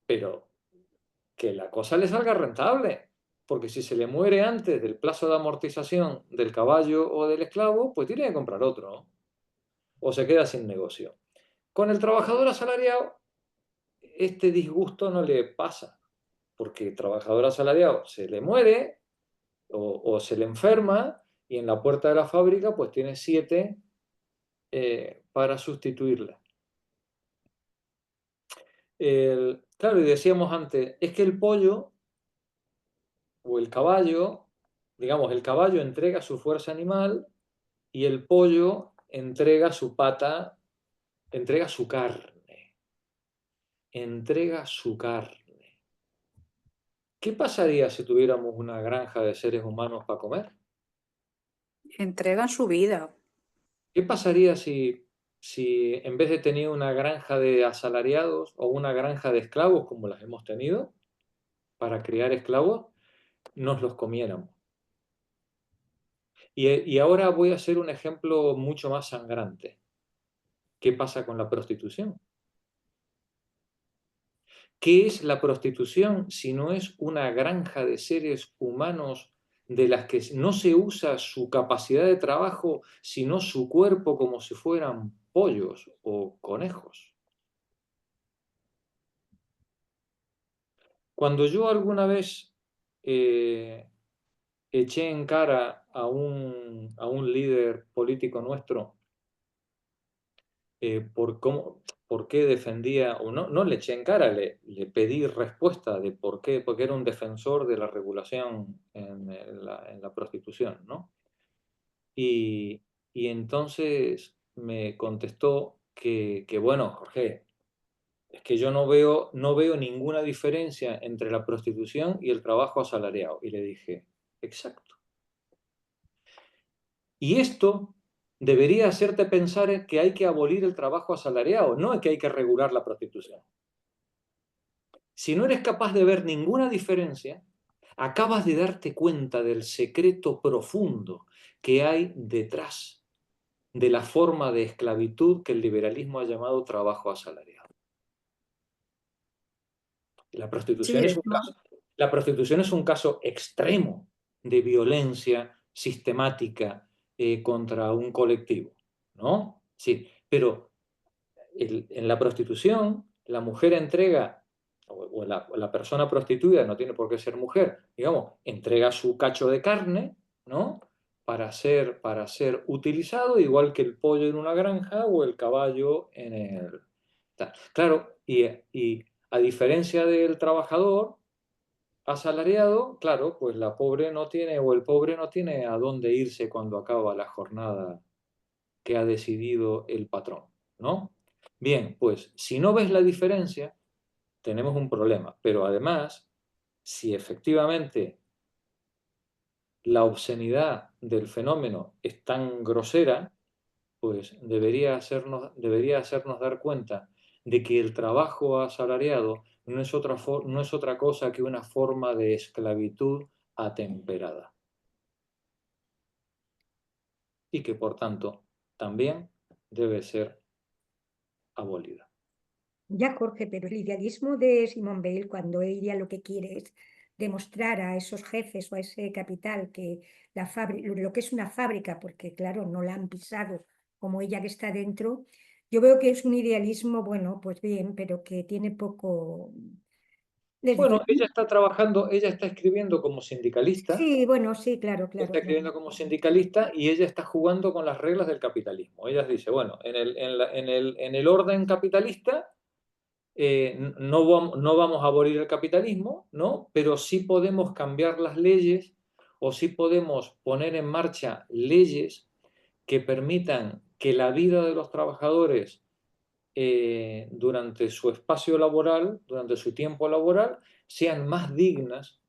Speaker 1: pero que la cosa le salga rentable. Porque si se le muere antes del plazo de amortización del caballo o del esclavo, pues tiene que comprar otro, ¿no? O se queda sin negocio. Con el trabajador asalariado, este disgusto no le pasa, porque el trabajador asalariado se le muere o se le enferma y en la puerta de la fábrica pues tiene 7 para sustituirla. Claro, y decíamos antes, es que el pollo o el caballo, digamos, el caballo entrega su fuerza animal y el pollo entrega su pata, entrega su carne. ¿Qué pasaría si tuviéramos una granja de seres humanos para comer?
Speaker 5: Entregan su vida.
Speaker 1: ¿Qué pasaría si en vez de tener una granja de asalariados o una granja de esclavos, como las hemos tenido, para criar esclavos, nos los comiéramos? Y ahora voy a hacer un ejemplo mucho más sangrante. ¿Qué pasa con la prostitución? ¿Qué es la prostitución si no es una granja de seres humanos de las que no se usa su capacidad de trabajo, sino su cuerpo como si fueran pollos o conejos? Cuando yo alguna vez eché en cara a un líder político nuestro por qué defendía, o no le eché en cara, le pedí respuesta de por qué, porque era un defensor de la regulación en la prostitución, ¿no? Y entonces me contestó que bueno, Jorge, es que yo no veo ninguna diferencia entre la prostitución y el trabajo asalariado. Y le dije, exacto. Y esto debería hacerte pensar que hay que abolir el trabajo asalariado, no que hay que regular la prostitución. Si no eres capaz de ver ninguna diferencia, acabas de darte cuenta del secreto profundo que hay detrás de la forma de esclavitud que el liberalismo ha llamado trabajo asalariado. La prostitución
Speaker 5: Sí,
Speaker 1: es un caso, la prostitución es un caso extremo de violencia sistemática contra un colectivo, ¿no? Sí, pero en la prostitución la mujer entrega, o la persona prostituida, no tiene por qué ser mujer, digamos, entrega su cacho de carne, ¿no? Para ser utilizado, igual que el pollo en una granja o el caballo en el... Claro, y a diferencia del trabajador, asalariado, claro, pues la pobre no tiene, o el pobre no tiene a dónde irse cuando acaba la jornada que ha decidido el patrón, ¿no? Bien, pues si no ves la diferencia, tenemos un problema. Pero además, si efectivamente la obscenidad del fenómeno es tan grosera, pues debería hacernos dar cuenta de que el trabajo asalariado no es otra cosa que una forma de esclavitud atemperada. Y que, por tanto, también debe ser abolida.
Speaker 4: Ya, Jorge, pero el idealismo de Simone Weil, cuando ella lo que quiere es demostrar a esos jefes o a ese capital que lo que es una fábrica, porque claro, no la han pisado como ella que está dentro, yo veo que es un idealismo, bueno, pues bien, pero que tiene poco... Es
Speaker 1: Bueno,
Speaker 4: decir,
Speaker 1: ella está trabajando, ella está escribiendo como sindicalista,
Speaker 4: sí, bueno, sí, claro, claro,
Speaker 1: está
Speaker 4: claro.
Speaker 1: escribiendo como sindicalista y ella está jugando con las reglas del capitalismo. Ella dice, bueno, en el orden capitalista no vamos a abolir el capitalismo, ¿no? Pero sí podemos cambiar las leyes o sí podemos poner en marcha leyes que permitan que la vida de los trabajadores durante su espacio laboral, durante su tiempo laboral, sean más dignas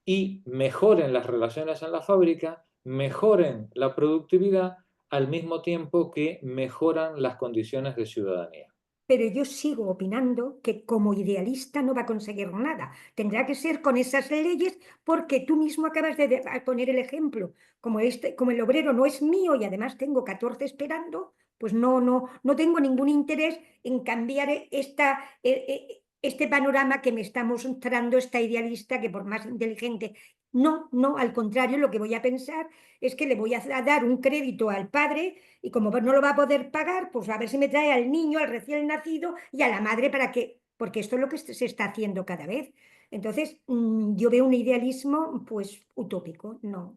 Speaker 1: y mejoren las relaciones en la fábrica, mejoren la productividad, al mismo tiempo que mejoran las condiciones de ciudadanía.
Speaker 4: Pero yo sigo opinando que como idealista no va a conseguir nada. Tendrá que ser con esas leyes porque tú mismo acabas de poner el ejemplo. Como el obrero no es mío y además tengo 14 esperando, pues no tengo ningún interés en cambiar este panorama que me está mostrando esta idealista que por más inteligente. No, al contrario, lo que voy a pensar es que le voy a dar un crédito al padre y como no lo va a poder pagar, pues a ver si me trae al niño, al recién nacido y a la madre para que, porque esto es lo que se está haciendo cada vez. Entonces, yo veo un idealismo pues utópico. No.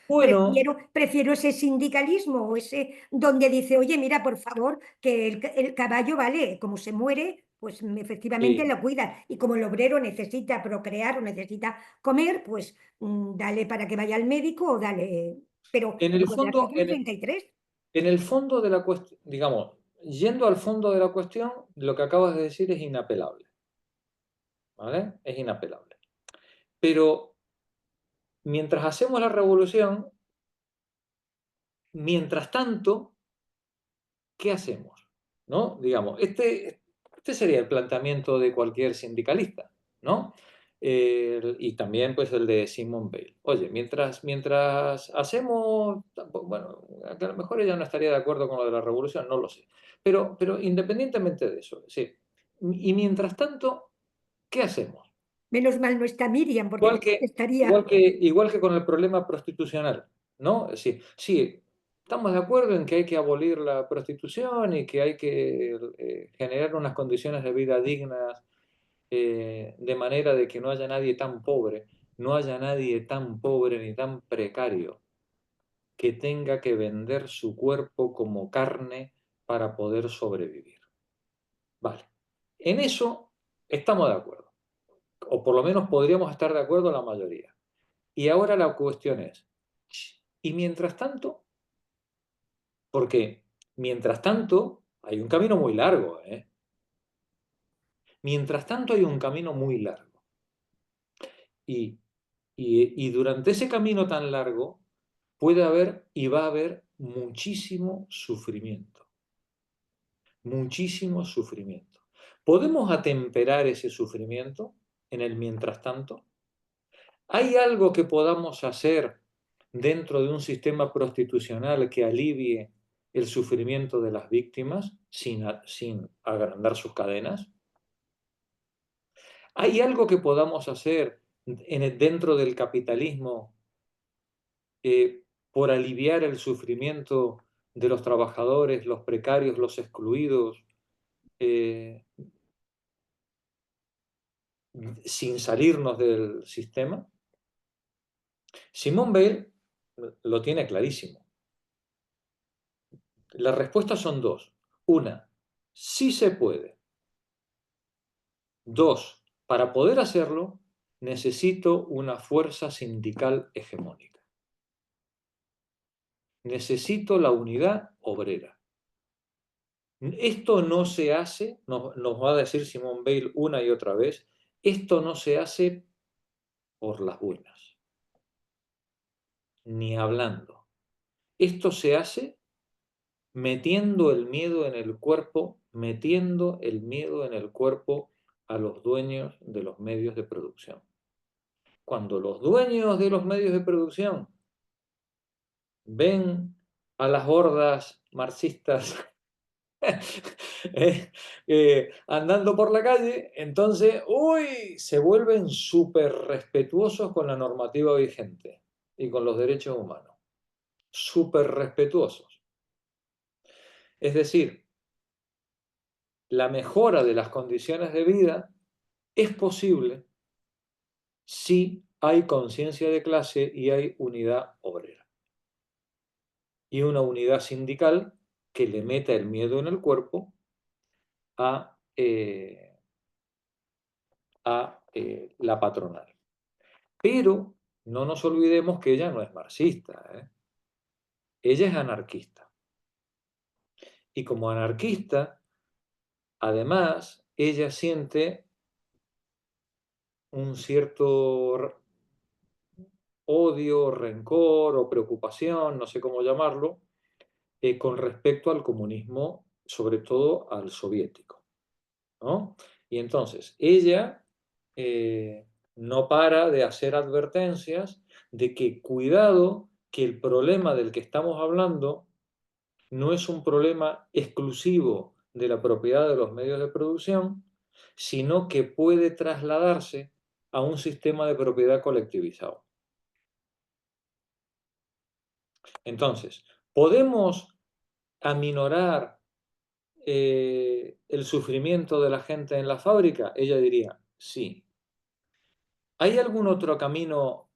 Speaker 1: Bueno,
Speaker 4: Prefiero ese sindicalismo o ese donde dice, oye, mira, por favor, que el caballo vale, como se muere, pues efectivamente
Speaker 1: sí.
Speaker 4: lo cuidan. Y como el obrero necesita procrear o necesita comer, pues dale para que vaya al médico o dale. Pero
Speaker 1: En el
Speaker 4: luego del
Speaker 1: fondo,
Speaker 4: artículo 33.
Speaker 1: en el fondo de la cuestión, digamos, yendo al fondo de la cuestión, lo que acabas de decir es inapelable, ¿vale? Es inapelable. Pero mientras hacemos la revolución, mientras tanto, ¿qué hacemos? ¿No? Digamos, este sería el planteamiento de cualquier sindicalista, ¿no? Y también pues el de Simone Weil. Oye, mientras hacemos, bueno, a lo mejor ella no estaría de acuerdo con lo de la revolución, no lo sé. Pero independientemente de eso, sí. Y mientras tanto, ¿qué hacemos?
Speaker 4: Menos mal no está Miriam, porque
Speaker 1: Igual que,
Speaker 4: estaría...
Speaker 1: igual que con el problema prostitucional, ¿no? Sí, estamos de acuerdo en que hay que abolir la prostitución y que hay que generar unas condiciones de vida dignas de manera de que no haya nadie tan pobre, no haya nadie tan pobre ni tan precario que tenga que vender su cuerpo como carne para poder sobrevivir. Vale, en eso estamos de acuerdo, o por lo menos podríamos estar de acuerdo la mayoría. Y ahora la cuestión es, ¿y mientras tanto? Porque mientras tanto hay un camino muy largo, ¿eh? Mientras tanto hay un camino muy largo. Y, y durante ese camino tan largo puede haber y va a haber muchísimo sufrimiento. Muchísimo sufrimiento. ¿Podemos atemperar ese sufrimiento en el mientras tanto? ¿Hay algo que podamos hacer dentro de un sistema prostitucional que alivie el sufrimiento de las víctimas sin agrandar sus cadenas? ¿Hay algo que podamos hacer dentro del capitalismo por aliviar el sufrimiento de los trabajadores, los precarios, los excluidos, sin salirnos del sistema? Simone Weil lo tiene clarísimo. Las respuestas son dos. Una, sí se puede. Dos, para poder hacerlo, necesito una fuerza sindical hegemónica. Necesito la unidad obrera. Esto no se hace, nos va a decir Simone Weil una y otra vez, esto no se hace por las buenas, ni hablando. Esto se hace metiendo el miedo en el cuerpo, metiendo el miedo en el cuerpo a los dueños de los medios de producción. Cuando los dueños de los medios de producción ven a las hordas marxistas andando por la calle, entonces, uy, se vuelven súper respetuosos con la normativa vigente y con los derechos humanos. Súper respetuosos. Es decir, la mejora de las condiciones de vida es posible si hay conciencia de clase y hay unidad obrera. Y una unidad sindical que le meta el miedo en el cuerpo a la patronal. Pero no nos olvidemos que ella no es marxista, ¿eh? Ella es anarquista. Y como anarquista, además, ella siente un cierto odio, rencor o preocupación, no sé cómo llamarlo, con respecto al comunismo, sobre todo al soviético, ¿no? Y entonces, ella no para de hacer advertencias de que cuidado, que el problema del que estamos hablando no es un problema exclusivo de la propiedad de los medios de producción, sino que puede trasladarse a un sistema de propiedad colectivizado. Entonces, ¿podemos aminorar el sufrimiento de la gente en la fábrica? Ella diría, sí. ¿Hay algún otro camino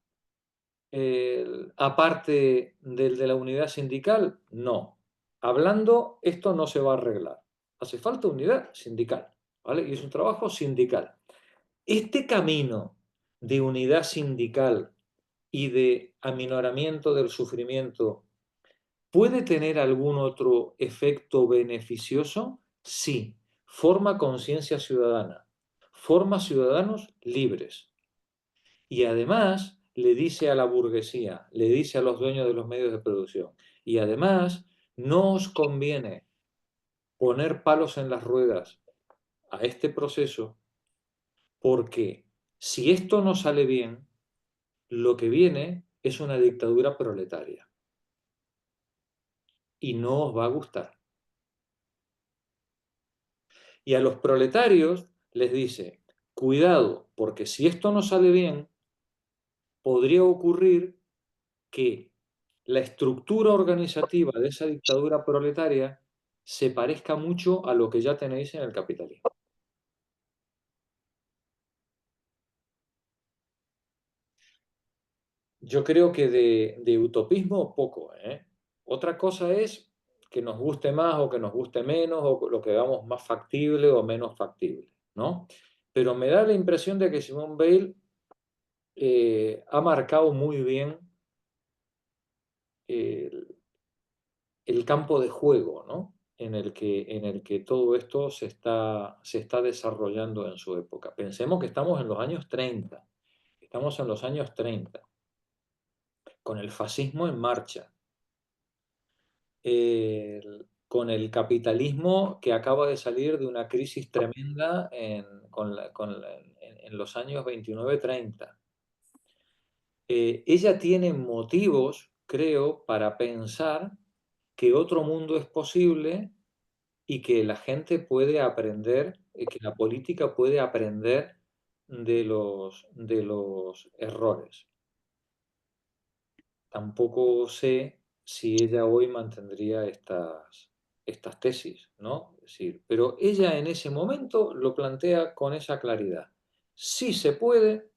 Speaker 1: aparte del de la unidad sindical? No. Hablando, esto no se va a arreglar. Hace falta unidad sindical, ¿vale? Y es un trabajo sindical. Este camino de unidad sindical y de aminoramiento del sufrimiento ¿puede tener algún otro efecto beneficioso? Sí. Forma conciencia ciudadana, forma ciudadanos libres. Y además le dice a la burguesía, le dice a los dueños de los medios de producción, y además no os conviene poner palos en las ruedas a este proceso porque si esto no sale bien, lo que viene es una dictadura proletaria. Y no os va a gustar. Y a los proletarios les dice, cuidado, porque si esto no sale bien, podría ocurrir que la estructura organizativa de esa dictadura proletaria se parezca mucho a lo que ya tenéis en el capitalismo. Yo creo que de utopismo poco, ¿eh? Otra cosa es que nos guste más o que nos guste menos, o lo que veamos más factible o menos factible, ¿no? Pero me da la impresión de que Simone Weil ha marcado muy bien el campo de juego, ¿no? en el que todo esto se está desarrollando en su época. Pensemos que estamos en los años 30, estamos en los años 30, con el fascismo en marcha, con el capitalismo que acaba de salir de una crisis tremenda en los años 29-30. Ella tiene motivos, creo, para pensar que otro mundo es posible y que la gente puede aprender, que la política puede aprender de los errores. Tampoco sé si ella hoy mantendría estas tesis, ¿no? Es decir, pero ella en ese momento lo plantea con esa claridad. Sí se puede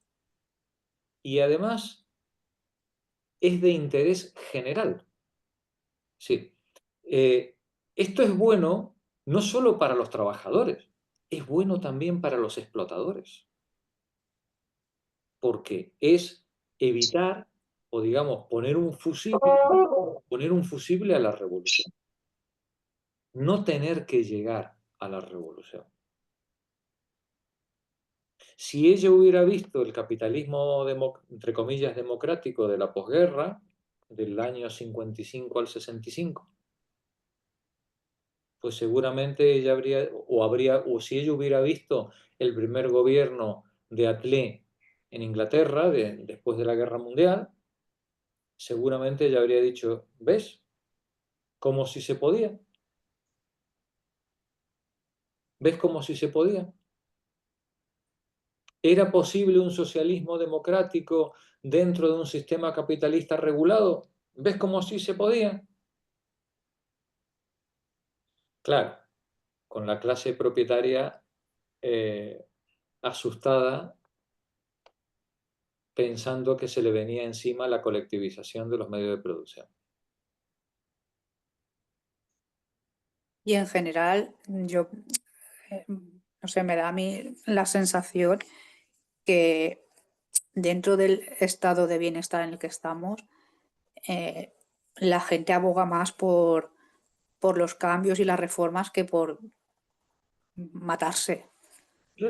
Speaker 1: y además es de interés general. Sí. Esto es bueno no solo para los trabajadores, es bueno también para los explotadores. porque es evitar o, digamos, poner un fusible a la revolución. No tener que llegar a la revolución. Si ella hubiera visto el capitalismo, entre comillas, democrático de la posguerra, del año 55 al 65, pues seguramente ella o si ella hubiera visto el primer gobierno de Attlee en Inglaterra, después de la Guerra Mundial, seguramente ella habría dicho, ¿ves? Como si se podía. ¿Ves como si se podía? ¿Era posible un socialismo democrático dentro de un sistema capitalista regulado? ¿Ves cómo sí se podía? Claro, con la clase propietaria asustada, pensando que se le venía encima la colectivización de los medios de producción.
Speaker 5: Y en general, yo, no sé, me da a mí la sensación que dentro del estado de bienestar en el que estamos, la gente aboga más por los cambios y las reformas que por matarse.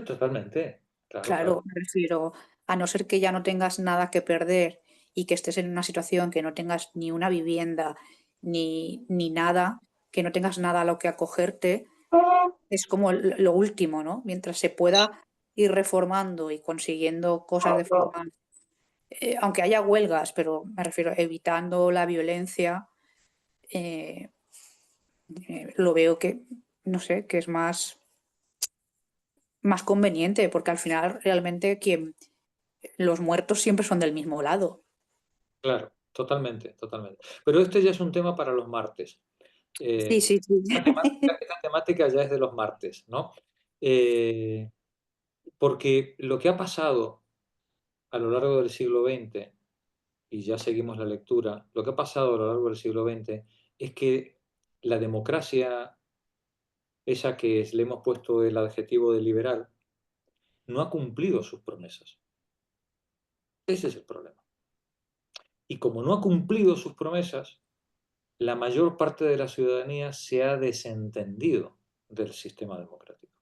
Speaker 1: Totalmente, claro,
Speaker 5: Claro,
Speaker 1: claro.
Speaker 5: me refiero a no ser que ya no tengas nada que perder y que estés en una situación que no tengas ni una vivienda ni nada, que no tengas nada a lo que acogerte, es como lo último, ¿no? Mientras se pueda ir reformando y consiguiendo cosas de forma, aunque haya huelgas, pero me refiero evitando la violencia, eh, lo veo que, no sé, que es más conveniente, porque al final realmente los muertos siempre son del mismo lado.
Speaker 1: Claro, totalmente, totalmente. Pero este ya es un tema para los martes.
Speaker 5: Sí, sí, sí.
Speaker 1: Esta temática ya es de los martes, ¿no? Porque lo que ha pasado a lo largo del siglo XX, y ya seguimos la lectura, lo que ha pasado a lo largo del siglo XX es que la democracia, esa que le hemos puesto el adjetivo de liberal, no ha cumplido sus promesas. Ese es el problema. Y como no ha cumplido sus promesas, la mayor parte de la ciudadanía se ha desentendido del sistema democrático.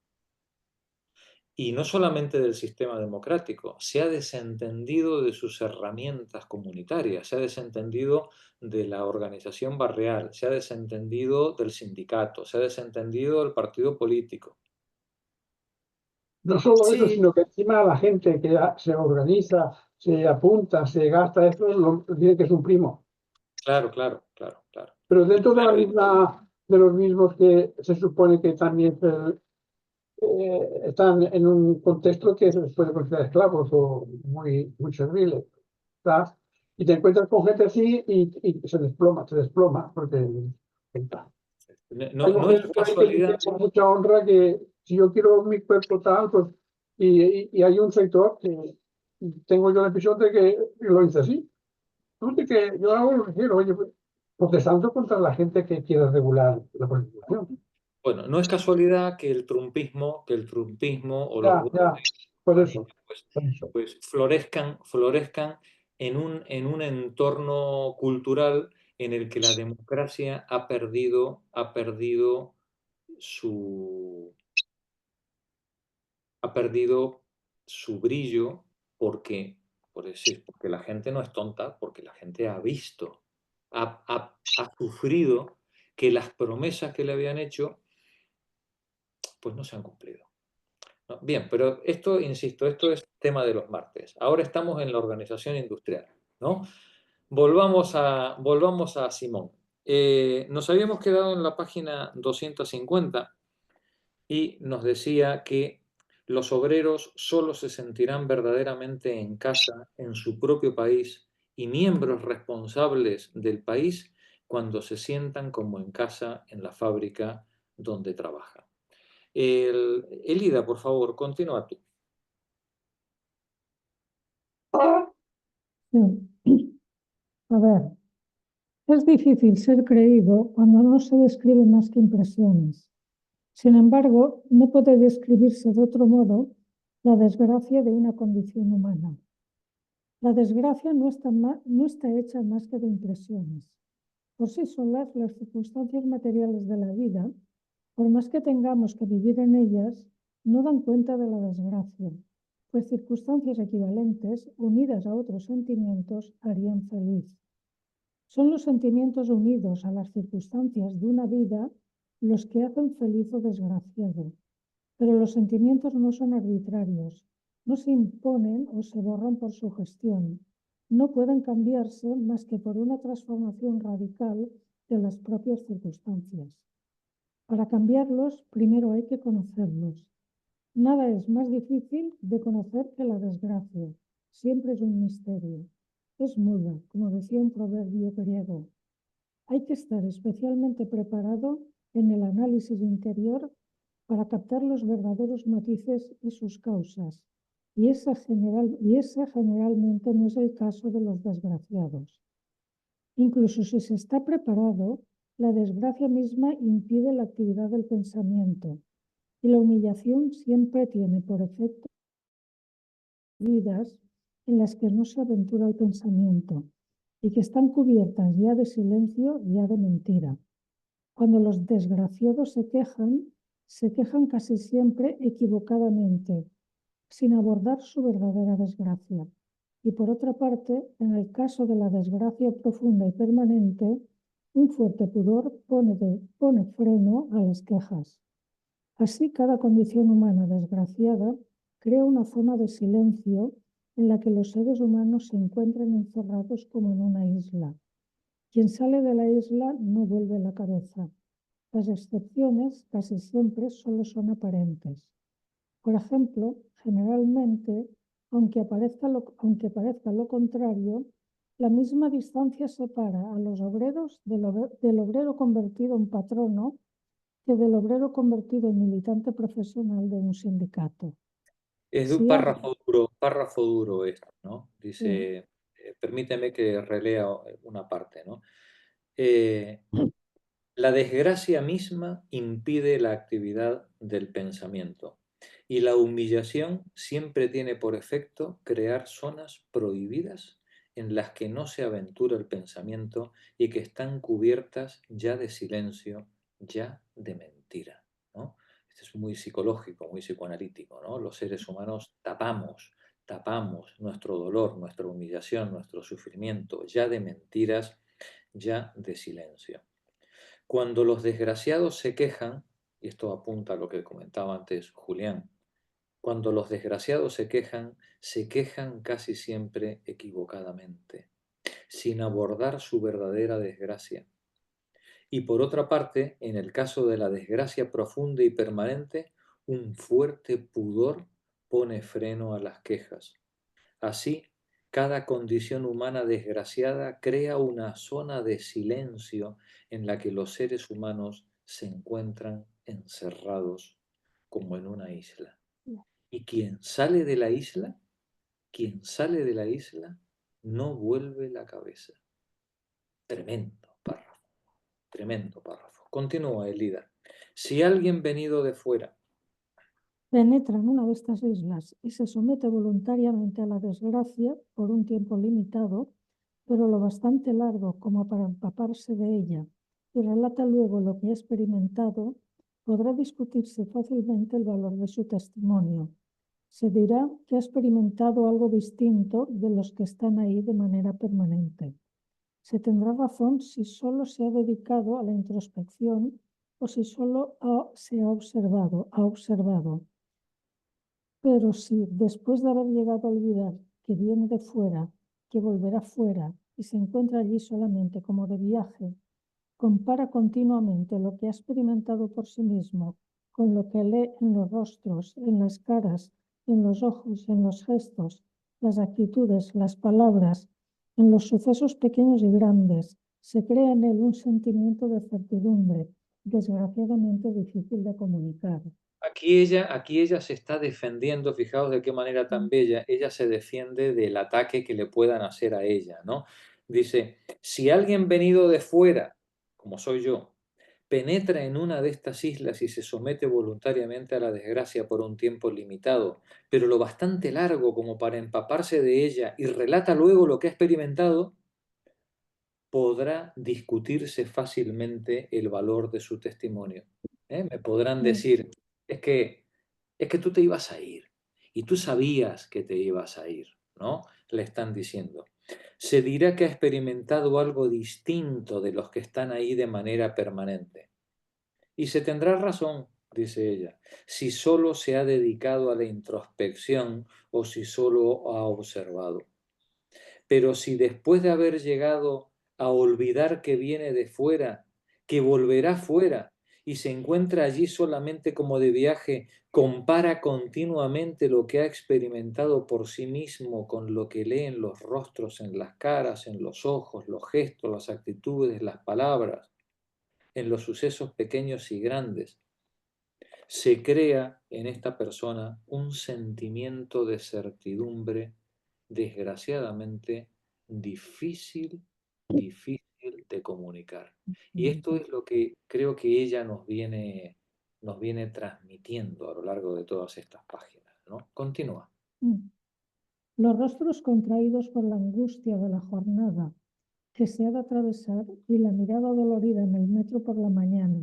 Speaker 1: Y no solamente del sistema democrático, se ha desentendido de sus herramientas comunitarias, se ha desentendido de la organización barrial, se ha desentendido del sindicato, se ha desentendido del partido político.
Speaker 6: No solo eso,
Speaker 5: Sí.
Speaker 6: sino que encima la gente que se organiza, se apunta, se gasta, esto dice que es un primo.
Speaker 1: Claro, claro, claro, claro.
Speaker 6: Pero dentro de la misma, de los mismos que se supone que también están en un contexto que se les puede considerar esclavos o muy serviles, ¿sabes? Y te encuentras con gente así y se desploma, porque
Speaker 1: No,
Speaker 6: hay
Speaker 1: no es
Speaker 6: mujeres por ahí que
Speaker 1: casualidad.
Speaker 6: dicen con mucha honra que si yo quiero mi cuerpo tal, pues, y hay un sector que tengo yo la impresión de que lo dice así. Tú de que yo hago lo que quiero, oye, pues, protestando contra la gente que quiere regular la prostitución.
Speaker 1: Bueno, no es casualidad que el trumpismo o los
Speaker 6: Ya,
Speaker 1: grupos
Speaker 6: por eso.
Speaker 1: pues florezcan en un entorno cultural en el que la democracia ha perdido su, brillo porque, porque la gente no es tonta, porque la gente ha visto, ha sufrido que las promesas que le habían hecho pues no se han cumplido. ¿No? Bien, pero esto, insisto, esto es tema de los martes. Ahora estamos en la organización industrial, ¿no? Volvamos a Simón. Nos habíamos quedado en la página 250 y nos decía que los obreros solo se sentirán verdaderamente en casa, en su propio país, y miembros responsables del país cuando se sientan como en casa en la fábrica donde trabajan. Elida, por favor, continúa tú.
Speaker 7: Sí. A ver, es difícil ser creído cuando no se describen más que impresiones. Sin embargo, no puede describirse de otro modo la desgracia de una condición humana. La desgracia no está hecha más que de impresiones. Por sí solas, las circunstancias materiales de la vida, por más que tengamos que vivir en ellas, no dan cuenta de la desgracia, pues circunstancias equivalentes, unidas a otros sentimientos, harían feliz. Son los sentimientos unidos a las circunstancias de una vida los que hacen feliz o desgraciado. Pero los sentimientos no son arbitrarios, no se imponen o se borran por su gestión. No pueden cambiarse más que por una transformación radical de las propias circunstancias. Para cambiarlos, primero hay que conocerlos. Nada es más difícil de conocer que la desgracia. Siempre es un misterio. Es muda, como decía un proverbio griego. Hay que estar especialmente preparado en el análisis interior para captar los verdaderos matices y sus causas. Y ese generalmente no es el caso de los desgraciados. Incluso si se está preparado, la desgracia misma impide la actividad del pensamiento y la humillación siempre tiene por efecto vidas en las que no se aventura el pensamiento y que están cubiertas ya de silencio, ya de mentira. Cuando los desgraciados se quejan casi siempre equivocadamente, sin abordar su verdadera desgracia. Y por otra parte, en el caso de la desgracia profunda y permanente, un fuerte pudor pone freno a las quejas. Así, cada condición humana desgraciada crea una zona de silencio en la que los seres humanos se encuentran encerrados como en una isla. Quien sale de la isla no vuelve la cabeza. Las excepciones casi siempre solo son aparentes. Por ejemplo, generalmente, aunque parezca lo contrario, la misma distancia separa a los obreros del obrero convertido en patrono que del obrero convertido en militante profesional de un sindicato.
Speaker 1: Es de un párrafo duro esto, ¿no? Dice, permíteme que relea una parte, ¿no? La desgracia misma impide la actividad del pensamiento y la humillación siempre tiene por efecto crear zonas prohibidas en las que no se aventura el pensamiento y que están cubiertas ya de silencio, ya de mentira, ¿no? Esto es muy psicológico, muy psicoanalítico, ¿no? Los seres humanos tapamos nuestro dolor, nuestra humillación, nuestro sufrimiento, ya de mentiras, ya de silencio. Cuando los desgraciados se quejan, y esto apunta a lo que comentaba antes Julián, cuando los desgraciados se quejan casi siempre equivocadamente, sin abordar su verdadera desgracia. Y por otra parte, en el caso de la desgracia profunda y permanente, un fuerte pudor pone freno a las quejas. Así, cada condición humana desgraciada crea una zona de silencio en la que los seres humanos se encuentran encerrados como en una isla. Y quien sale de la isla, no vuelve la cabeza. Tremendo párrafo, tremendo párrafo. Continúa Elida. Si alguien venido de fuera
Speaker 7: penetra en una de estas islas y se somete voluntariamente a la desgracia por un tiempo limitado, pero lo bastante largo como para empaparse de ella, y relata luego lo que ha experimentado, podrá discutirse fácilmente el valor de su testimonio. Se dirá que ha experimentado algo distinto de los que están ahí de manera permanente. Se tendrá razón si solo se ha dedicado a la introspección o si solo se ha observado. Pero si, después de haber llegado a olvidar que viene de fuera, que volverá fuera y se encuentra allí solamente como de viaje, compara continuamente lo que ha experimentado por sí mismo con lo que lee en los rostros, en las caras, en los ojos, en los gestos, las actitudes, las palabras, en los sucesos pequeños y grandes, se crea en él un sentimiento de certidumbre, desgraciadamente difícil de comunicar.
Speaker 1: Aquí ella se está defendiendo, fijaos de qué manera tan bella, ella se defiende del ataque que le puedan hacer a ella, ¿no? Dice, si alguien venido de fuera, como soy yo, penetra en una de estas islas y se somete voluntariamente a la desgracia por un tiempo limitado, pero lo bastante largo como para empaparse de ella y relata luego lo que ha experimentado, podrá discutirse fácilmente el valor de su testimonio. Me podrán decir, es que tú te ibas a ir y tú sabías que te ibas a ir, ¿no? Le están diciendo. Se dirá que ha experimentado algo distinto de los que están ahí de manera permanente. Y se tendrá razón, dice ella, si solo se ha dedicado a la introspección o si solo ha observado. Pero si después de haber llegado a olvidar que viene de fuera, que volverá fuera y se encuentra allí solamente como de viaje, compara continuamente lo que ha experimentado por sí mismo con lo que lee en los rostros, en las caras, en los ojos, los gestos, las actitudes, las palabras, en los sucesos pequeños y grandes, se crea en esta persona un sentimiento de certidumbre desgraciadamente difícil de comunicar. Y esto es lo que creo que ella nos viene transmitiendo a lo largo de todas estas páginas, ¿no? Continúa.
Speaker 7: Los rostros contraídos por la angustia de la jornada que se ha de atravesar y la mirada dolorida en el metro por la mañana.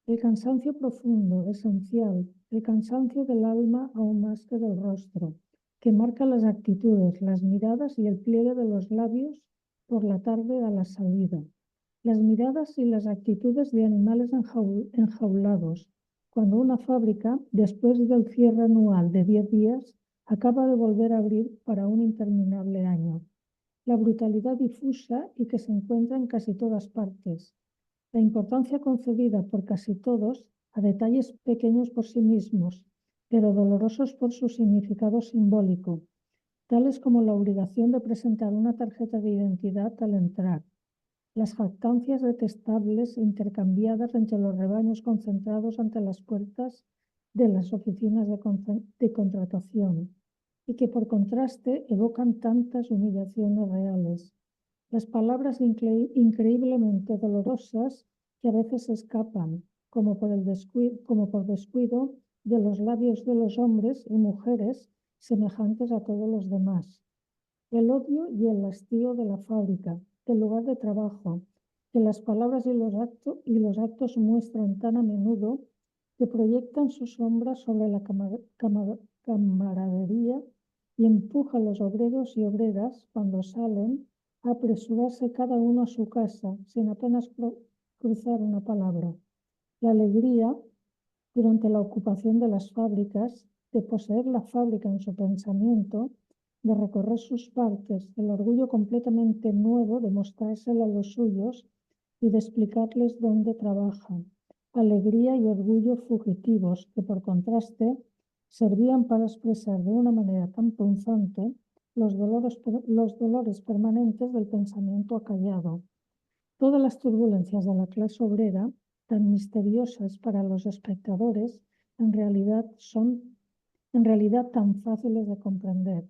Speaker 7: El cansancio profundo, esencial, el cansancio del alma aún más que del rostro, que marca las actitudes, las miradas y el pliegue de los labios por la tarde a la salida. Las miradas y las actitudes de animales enjaulados, cuando una fábrica, después del cierre anual de 10 días, acaba de volver a abrir para un interminable año. La brutalidad difusa y que se encuentra en casi todas partes. La importancia concedida por casi todos a detalles pequeños por sí mismos, pero dolorosos por su significado simbólico, tales como la obligación de presentar una tarjeta de identidad al entrar, las jactancias detestables intercambiadas entre los rebaños concentrados ante las puertas de las oficinas de contratación, y que por contraste evocan tantas humillaciones reales. Las palabras increíblemente dolorosas que a veces escapan, como por descuido de los labios de los hombres y mujeres semejantes a todos los demás. El odio y el hastío de la fábrica, del lugar de trabajo, que las palabras y los actos muestran tan a menudo que proyectan su sombra sobre la camaradería y empuja a los obreros y obreras, cuando salen, a apresurarse cada uno a su casa, sin apenas cruzar una palabra. La alegría, durante la ocupación de las fábricas, de poseer la fábrica en su pensamiento, de recorrer sus partes, el orgullo completamente nuevo de mostrárselo a los suyos y de explicarles dónde trabajan. Alegría y orgullo fugitivos que, por contraste, servían para expresar de una manera tan punzante los dolores permanentes del pensamiento acallado. Todas las turbulencias de la clase obrera, tan misteriosas para los espectadores, en realidad tan fáciles de comprender.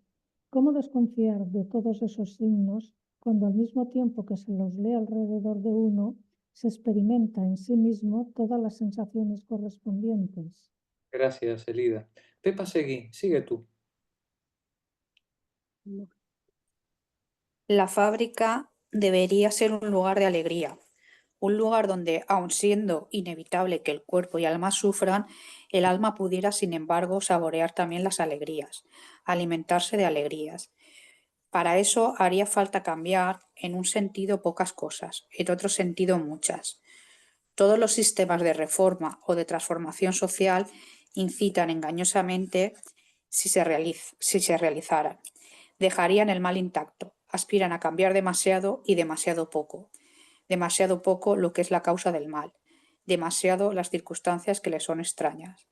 Speaker 7: ¿Cómo desconfiar de todos esos signos cuando al mismo tiempo que se los lee alrededor de uno, se experimenta en sí mismo todas las sensaciones correspondientes?
Speaker 1: Gracias, Elida. Pepa, sigue tú.
Speaker 5: La fábrica debería ser un lugar de alegría, un lugar donde, aun siendo inevitable que el cuerpo y alma sufran, el alma pudiera, sin embargo, saborear también las alegrías, alimentarse de alegrías. Para eso haría falta cambiar en un sentido pocas cosas, en otro sentido muchas. Todos los sistemas de reforma o de transformación social incitan engañosamente si se realizaran. Dejarían el mal intacto, aspiran a cambiar demasiado y demasiado poco. Demasiado poco lo que es la causa del mal, demasiado las circunstancias que le son extrañas.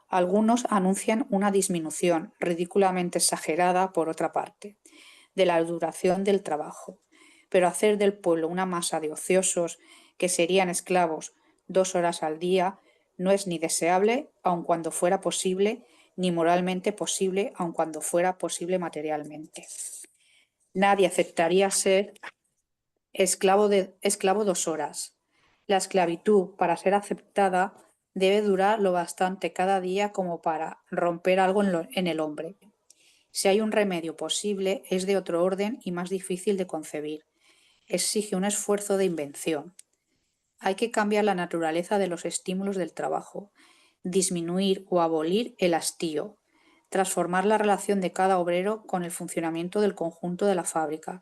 Speaker 5: Algunos anuncian una disminución, ridículamente exagerada por otra parte, de la duración del trabajo, pero hacer del pueblo una masa de ociosos que serían esclavos 2 horas al día no es ni deseable, aun cuando fuera posible, ni moralmente posible, aun cuando fuera posible materialmente. Nadie aceptaría ser esclavo 2 horas. La esclavitud, para ser aceptada, debe durar lo bastante cada día como para romper algo en el hombre. Si hay un remedio posible, es de otro orden y más difícil de concebir. Exige un esfuerzo de invención. Hay que cambiar la naturaleza de los estímulos del trabajo, disminuir o abolir el hastío, transformar la relación de cada obrero con el funcionamiento del conjunto de la fábrica,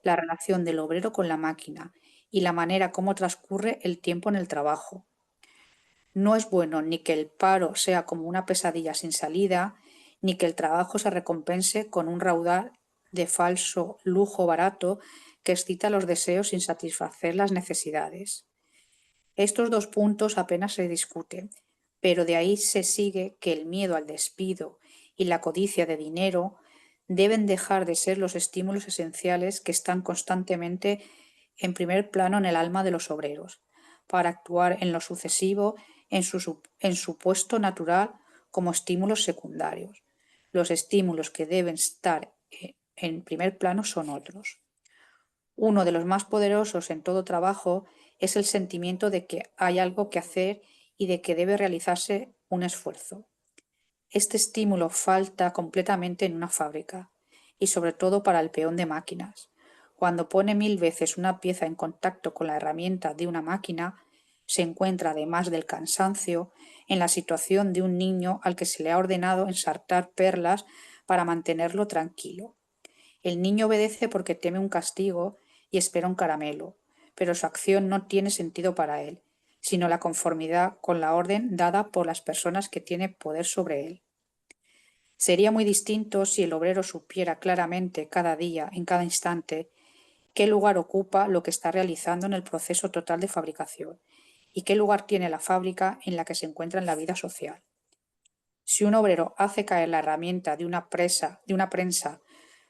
Speaker 5: la relación del obrero con la máquina y la manera como transcurre el tiempo en el trabajo. No es bueno ni que el paro sea como una pesadilla sin salida, ni que el trabajo se recompense con un raudal de falso lujo barato que excita los deseos sin satisfacer las necesidades. Estos dos puntos apenas se discuten, pero de ahí se sigue que el miedo al despido y la codicia de dinero deben dejar de ser los estímulos esenciales que están constantemente en primer plano en el alma de los obreros, para actuar en lo sucesivo en su puesto natural como estímulos secundarios. Los estímulos que deben estar en primer plano son otros. Uno de los más poderosos en todo trabajo es el sentimiento de que hay algo que hacer y de que debe realizarse un esfuerzo. Este estímulo falta completamente en una fábrica y sobre todo para el peón de máquinas. Cuando pone 1000 veces una pieza en contacto con la herramienta de una máquina, se encuentra, además del cansancio, en la situación de un niño al que se le ha ordenado ensartar perlas para mantenerlo tranquilo. El niño obedece porque teme un castigo y espera un caramelo, pero su acción no tiene sentido para él, sino la conformidad con la orden dada por las personas que tienen poder sobre él. Sería muy distinto si el obrero supiera claramente cada día, en cada instante, qué lugar ocupa lo que está realizando en el proceso total de fabricación y qué lugar tiene la fábrica en la que se encuentra en la vida social. Si un obrero hace caer la herramienta de una prensa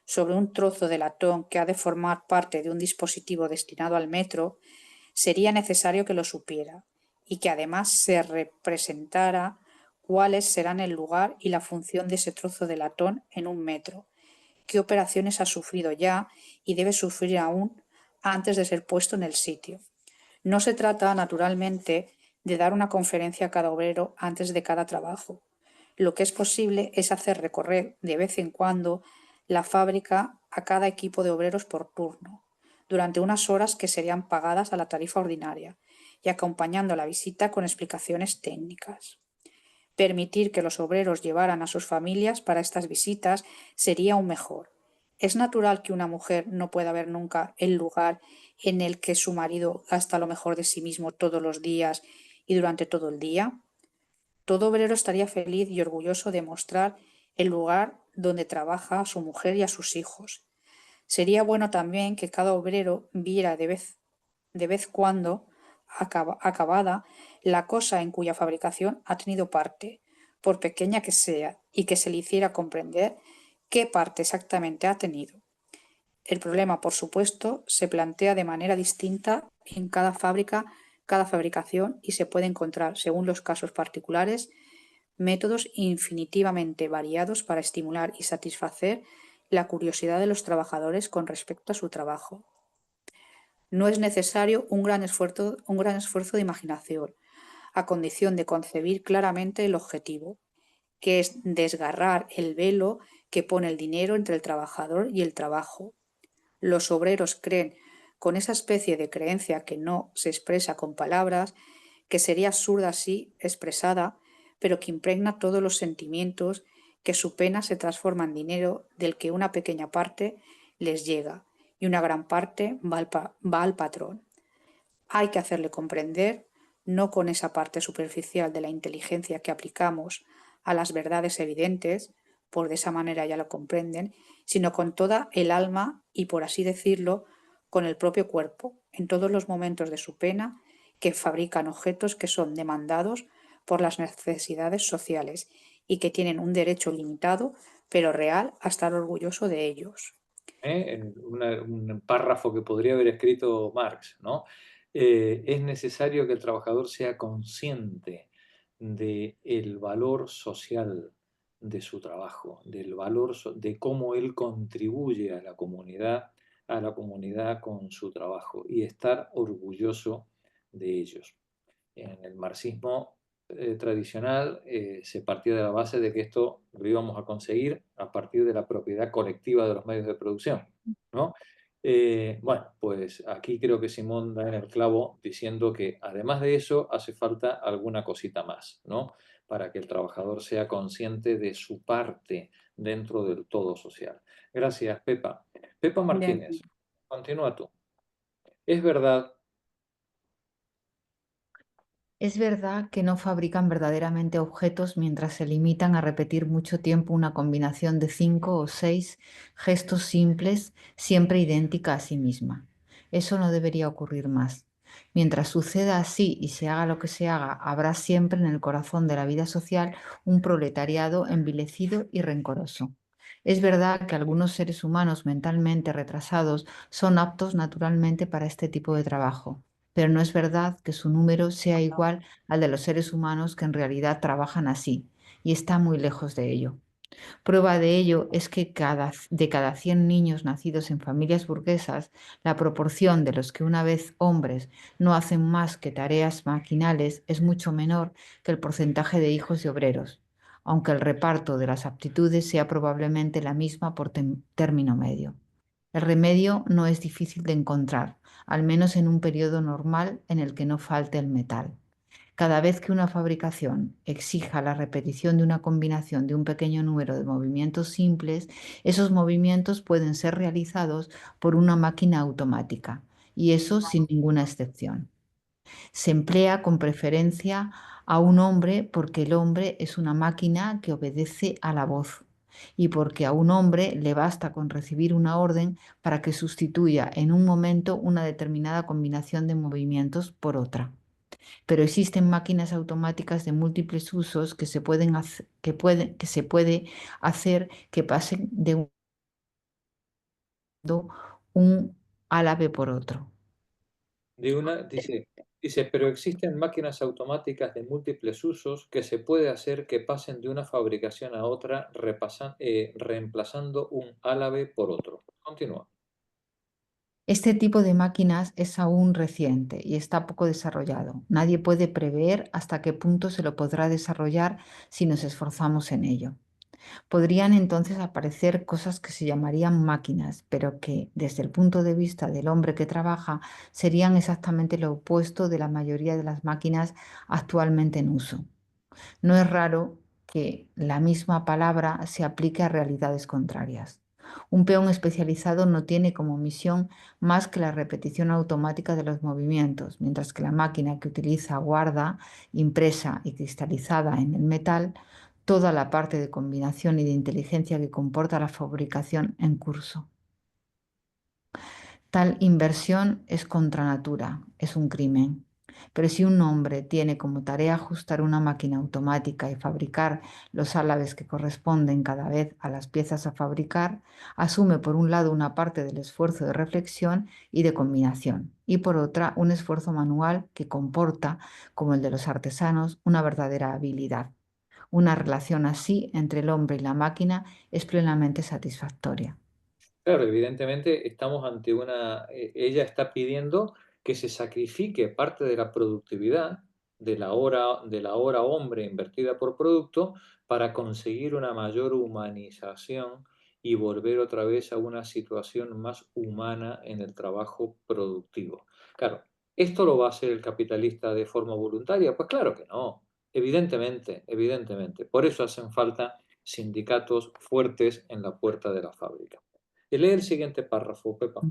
Speaker 5: sobre un trozo de latón que ha de formar parte de un dispositivo destinado al metro, sería necesario que lo supiera y que además se representara cuáles serán el lugar y la función de ese trozo de latón en un metro, qué operaciones ha sufrido ya y debe sufrir aún antes de ser puesto en el sitio. No se trata, naturalmente, de dar una conferencia a cada obrero antes de cada trabajo. Lo que es posible es hacer recorrer de vez en cuando la fábrica a cada equipo de obreros por turno, durante unas horas que serían pagadas a la tarifa ordinaria, y acompañando la visita con explicaciones técnicas. Permitir que los obreros llevaran a sus familias para estas visitas sería aún mejor. ¿Es natural que una mujer no pueda ver nunca el lugar en el que su marido gasta lo mejor de sí mismo todos los días y durante todo el día? Todo obrero estaría feliz y orgulloso de mostrar el lugar donde trabaja a su mujer y a sus hijos. Sería bueno también que cada obrero viera de vez cuando acabada la cosa en cuya fabricación ha tenido parte, por pequeña que sea, y que se le hiciera comprender qué parte exactamente ha tenido. El problema, por supuesto, se plantea de manera distinta en cada fábrica, cada fabricación, y se puede encontrar, según los casos particulares, métodos infinitivamente variados para estimular y satisfacer la curiosidad de los trabajadores con respecto a su trabajo. No es necesario un gran esfuerzo de imaginación, a condición de concebir claramente el objetivo, que es desgarrar el velo que pone el dinero entre el trabajador y el trabajo. Los obreros creen, con esa especie de creencia que no se expresa con palabras, que sería absurda así expresada, pero que impregna todos los sentimientos, que su pena se transforma en dinero del que una pequeña parte les llega y una gran parte va al patrón. Hay que hacerle comprender, no con esa parte superficial de la inteligencia que aplicamos a las verdades evidentes, por de esa manera ya lo comprenden, sino con toda el alma y, por así decirlo, con el propio cuerpo, en todos los momentos de su pena, que fabrican objetos que son demandados por las necesidades sociales y que tienen un derecho limitado, pero real, a estar orgulloso de ellos.
Speaker 1: Un párrafo que podría haber escrito Marx, ¿no? Es necesario que el trabajador sea consciente del valor social de su trabajo, del valor de cómo él contribuye a la comunidad con su trabajo y estar orgulloso de ellos. En el marxismo tradicional se partía de la base de que esto lo íbamos a conseguir a partir de la propiedad colectiva de los medios de producción, ¿no? Bueno, pues aquí creo que Simón da en el clavo diciendo que además de eso hace falta alguna cosita más, ¿no? Para que el trabajador sea consciente de su parte dentro del todo social. Gracias, Pepa. Pepa Martínez, continúa tú. Es verdad.
Speaker 8: Es verdad que no fabrican verdaderamente objetos mientras se limitan a repetir mucho tiempo una combinación de 5 o 6 gestos simples, siempre idéntica a sí misma. Eso no debería ocurrir más. Mientras suceda así y se haga lo que se haga, habrá siempre en el corazón de la vida social un proletariado envilecido y rencoroso. Es verdad que algunos seres humanos mentalmente retrasados son aptos naturalmente para este tipo de trabajo, pero no es verdad que su número sea igual al de los seres humanos que en realidad trabajan así, y está muy lejos de ello. Prueba de ello es que de cada 100 niños nacidos en familias burguesas, la proporción de los que una vez hombres no hacen más que tareas maquinales es mucho menor que el porcentaje de hijos de obreros, aunque el reparto de las aptitudes sea probablemente la misma por término medio. El remedio no es difícil de encontrar, al menos en un periodo normal en el que no falte el metal. Cada vez que una fabricación exija la repetición de una combinación de un pequeño número de movimientos simples, esos movimientos pueden ser realizados por una máquina automática, y eso sin ninguna excepción. Se emplea con preferencia a un hombre porque el hombre es una máquina que obedece a la voz y porque a un hombre le basta con recibir una orden para que sustituya en un momento una determinada combinación de movimientos por otra. Pero existen máquinas automáticas de múltiples usos que se puede hacer que pasen de un árabe por otro.
Speaker 1: Dice, pero existen máquinas automáticas de múltiples usos que se puede hacer que pasen de una fabricación a otra reemplazando un árabe por otro. Continúa.
Speaker 8: Este tipo de máquinas es aún reciente y está poco desarrollado. Nadie puede prever hasta qué punto se lo podrá desarrollar si nos esforzamos en ello. Podrían entonces aparecer cosas que se llamarían máquinas, pero que, desde el punto de vista del hombre que trabaja, serían exactamente lo opuesto de la mayoría de las máquinas actualmente en uso. No es raro que la misma palabra se aplique a realidades contrarias. Un peón especializado no tiene como misión más que la repetición automática de los movimientos, mientras que la máquina que utiliza guarda, impresa y cristalizada en el metal, toda la parte de combinación y de inteligencia que comporta la fabricación en curso. Tal inversión es contra natura, es un crimen. Pero si un hombre tiene como tarea ajustar una máquina automática y fabricar los álabes que corresponden cada vez a las piezas a fabricar, asume por un lado una parte del esfuerzo de reflexión y de combinación, y por otra un esfuerzo manual que comporta, como el de los artesanos, una verdadera habilidad. Una relación así entre el hombre y la máquina es plenamente satisfactoria.
Speaker 1: Claro, evidentemente estamos ante ella está pidiendo que se sacrifique parte de la productividad de la hora hombre invertida por producto para conseguir una mayor humanización y volver otra vez a una situación más humana en el trabajo productivo. Claro, ¿esto lo va a hacer el capitalista de forma voluntaria? Pues claro que no, evidentemente, evidentemente. Por eso hacen falta sindicatos fuertes en la puerta de la fábrica. Y lee el siguiente párrafo, Pepa.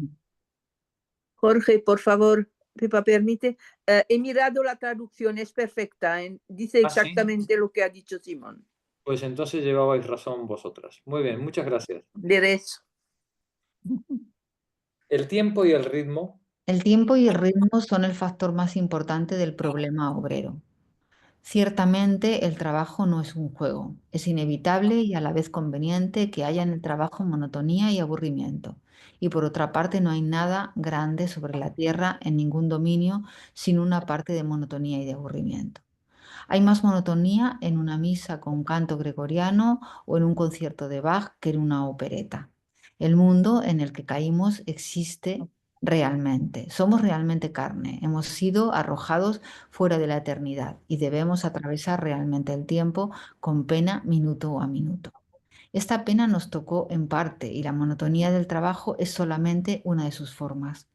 Speaker 9: Jorge, por favor, Pepa, permite. He mirado la traducción, es perfecta. Dice exactamente
Speaker 1: ¿Sí?
Speaker 9: lo que ha dicho Simón.
Speaker 1: Pues entonces llevabais razón vosotras. Muy bien, muchas gracias.
Speaker 9: Veréis.
Speaker 1: El tiempo y el ritmo.
Speaker 8: El tiempo y el ritmo son el factor más importante del problema obrero. Ciertamente el trabajo no es un juego. Es inevitable y a la vez conveniente que haya en el trabajo monotonía y aburrimiento. Y por otra parte no hay nada grande sobre la tierra en ningún dominio sin una parte de monotonía y de aburrimiento. Hay más monotonía en una misa con canto gregoriano o en un concierto de Bach que en una opereta. El mundo en el que caímos existe realmente. Somos realmente carne. Hemos sido arrojados fuera de la eternidad y debemos atravesar realmente el tiempo con pena minuto a minuto. Esta pena nos tocó en parte y la monotonía del trabajo es solamente una de sus formas.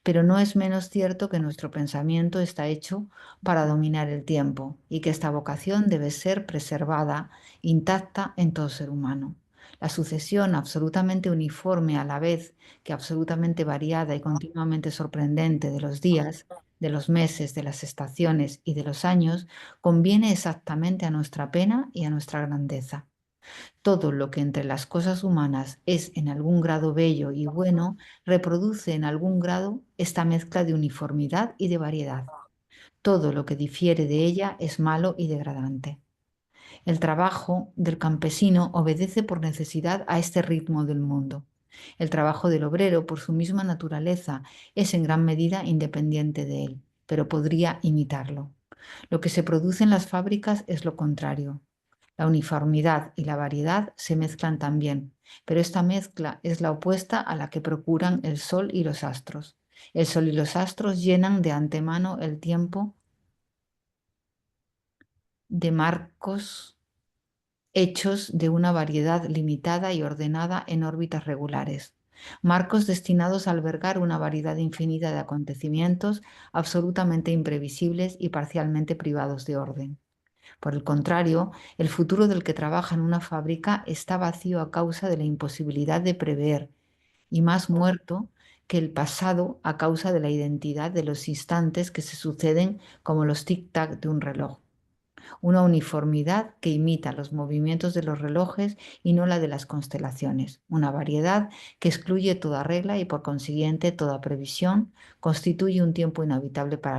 Speaker 8: Pero no es menos cierto que nuestro pensamiento está hecho para dominar el tiempo y que esta vocación debe ser preservada, intacta en todo ser humano. La sucesión absolutamente uniforme a la vez que absolutamente variada y continuamente sorprendente de los días, de los meses, de las estaciones y de los años conviene exactamente a nuestra pena y a nuestra grandeza. Todo lo que entre las cosas humanas es en algún grado bello y bueno, reproduce en algún grado esta mezcla de uniformidad y de variedad. Todo lo que difiere de ella es malo y degradante. El trabajo del campesino obedece por necesidad a este ritmo del mundo. El trabajo del obrero, por su misma naturaleza, es en gran medida independiente de él, pero podría imitarlo. Lo que se produce en las fábricas es lo contrario. La uniformidad y la variedad se mezclan también, pero esta mezcla es la opuesta a la que procuran el sol y los astros. El sol y los astros llenan de antemano el tiempo de marcos hechos de una variedad limitada y ordenada en órbitas regulares, marcos destinados a albergar una variedad infinita de acontecimientos absolutamente imprevisibles y parcialmente privados de orden. Por el contrario, el futuro del que trabaja en una fábrica está vacío a causa de la imposibilidad de prever y más muerto que el pasado a causa de la identidad de los instantes que se suceden como los tic-tac de un reloj. Una uniformidad que imita los movimientos de los relojes y no la de las constelaciones. Una variedad que excluye toda regla y por consiguiente toda previsión, constituye un tiempo inhabitable para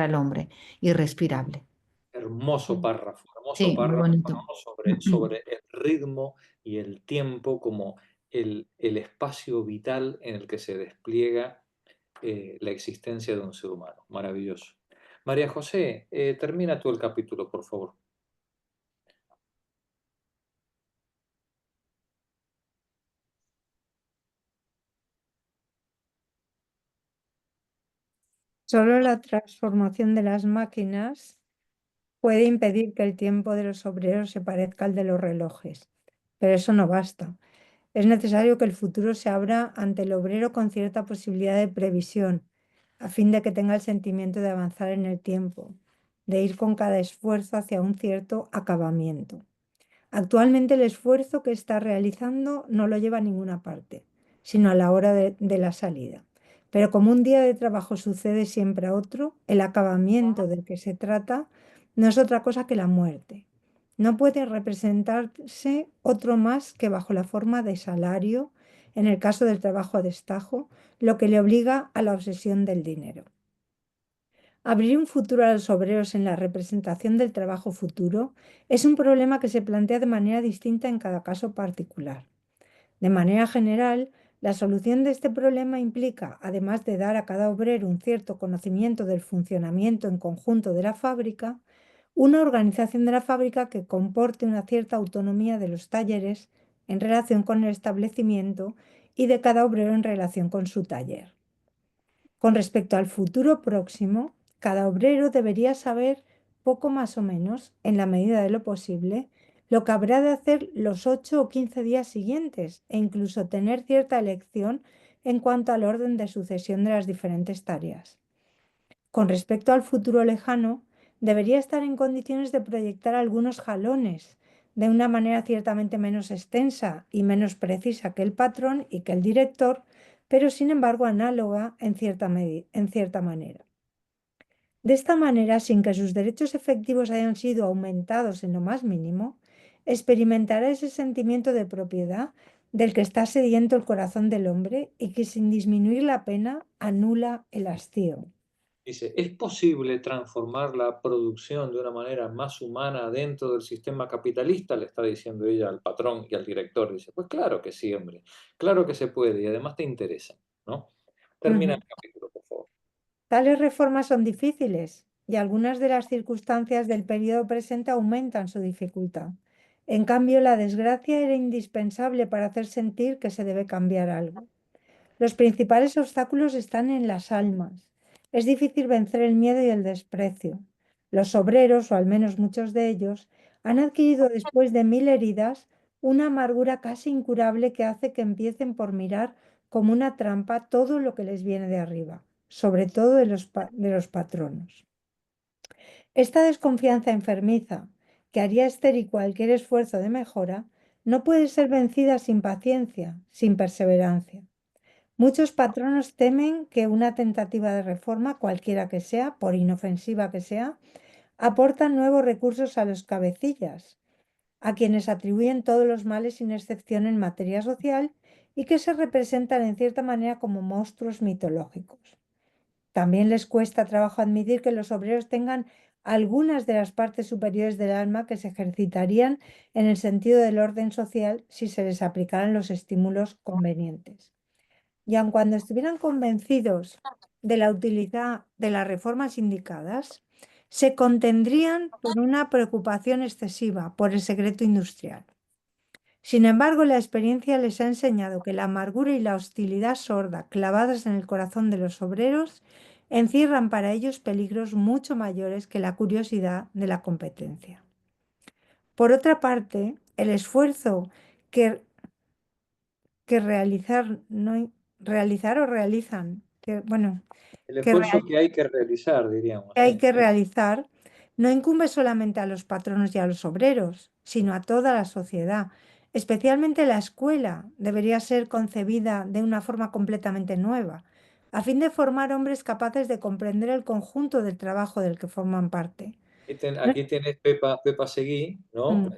Speaker 8: el hombre, irrespirable.
Speaker 1: Hermoso párrafo
Speaker 8: Sí, muy bonito.
Speaker 1: ¿no? sobre el ritmo y el tiempo como el espacio vital en el que se despliega la existencia de un ser humano. Maravilloso. María José, termina tú el capítulo, por favor.
Speaker 4: Solo la transformación de las máquinas puede impedir que el tiempo de los obreros se parezca al de los relojes, pero eso no basta. Es necesario que el futuro se abra ante el obrero con cierta posibilidad de previsión, a fin de que tenga el sentimiento de avanzar en el tiempo, de ir con cada esfuerzo hacia un cierto acabamiento. Actualmente el esfuerzo que está realizando no lo lleva a ninguna parte, sino a la hora de la salida. Pero como un día de trabajo sucede siempre a otro, el acabamiento del que se trata no es otra cosa que la muerte. No puede representarse otro más que bajo la forma de salario, en el caso del trabajo a destajo, lo que le obliga a la obsesión del dinero. Abrir un futuro a los obreros en la representación del trabajo futuro es un problema que se plantea de manera distinta en cada caso particular. De manera general, la solución de este problema implica, además de dar a cada obrero un cierto conocimiento del funcionamiento en conjunto de la fábrica, una organización de la fábrica que comporte una cierta autonomía de los talleres en relación con el establecimiento y de cada obrero en relación con su taller. Con respecto al futuro próximo, cada obrero debería saber poco más o menos, en la medida de lo posible, lo que habrá de hacer los 8 o 15 días siguientes e incluso tener cierta elección en cuanto al orden de sucesión de las diferentes tareas. Con respecto al futuro lejano, debería estar en condiciones de proyectar algunos jalones de una manera ciertamente menos extensa y menos precisa que el patrón y que el director, pero sin embargo análoga en cierta manera. De esta manera, sin que sus derechos efectivos hayan sido aumentados en lo más mínimo, experimentará ese sentimiento de propiedad del que está sediento el corazón del hombre y que sin disminuir la pena anula el hastío.
Speaker 1: Dice, ¿es posible transformar la producción de una manera más humana dentro del sistema capitalista? Le está diciendo ella al patrón y al director. Dice, pues claro que sí, hombre, claro que se puede y además te interesa, ¿no? Termina el capítulo, por favor.
Speaker 4: Tales reformas son difíciles y algunas de las circunstancias del periodo presente aumentan su dificultad. En cambio, la desgracia era indispensable para hacer sentir que se debe cambiar algo. Los principales obstáculos están en las almas. Es difícil vencer el miedo y el desprecio. Los obreros, o al menos muchos de ellos, han adquirido después de 1000 heridas una amargura casi incurable que hace que empiecen por mirar como una trampa todo lo que les viene de arriba, sobre todo de los patronos. Esta desconfianza enfermiza, que haría estéril cualquier esfuerzo de mejora, no puede ser vencida sin paciencia, sin perseverancia. Muchos patronos temen que una tentativa de reforma, cualquiera que sea, por inofensiva que sea, aporta nuevos recursos a los cabecillas, a quienes atribuyen todos los males sin excepción en materia social y que se representan en cierta manera como monstruos mitológicos. También les cuesta trabajo admitir que los obreros tengan algunas de las partes superiores del alma que se ejercitarían en el sentido del orden social si se les aplicaran los estímulos convenientes. Y aun cuando estuvieran convencidos de la utilidad de las reformas indicadas, se contendrían por una preocupación excesiva por el secreto industrial. Sin embargo, la experiencia les ha enseñado que la amargura y la hostilidad sorda clavadas en el corazón de los obreros encierran para ellos peligros mucho mayores que la curiosidad de la competencia. Por otra parte, el esfuerzo que realizan,
Speaker 1: El esfuerzo que hay que realizar, diríamos.
Speaker 4: que hay
Speaker 1: Sí,
Speaker 4: que
Speaker 1: sí.
Speaker 4: realizar no incumbe solamente a los patronos y a los obreros, sino a toda la sociedad. Especialmente la escuela debería ser concebida de una forma completamente nueva, a fin de formar hombres capaces de comprender el conjunto del trabajo del que forman parte.
Speaker 1: Aquí tienes Pepa Seguí, ¿no?
Speaker 4: Mm,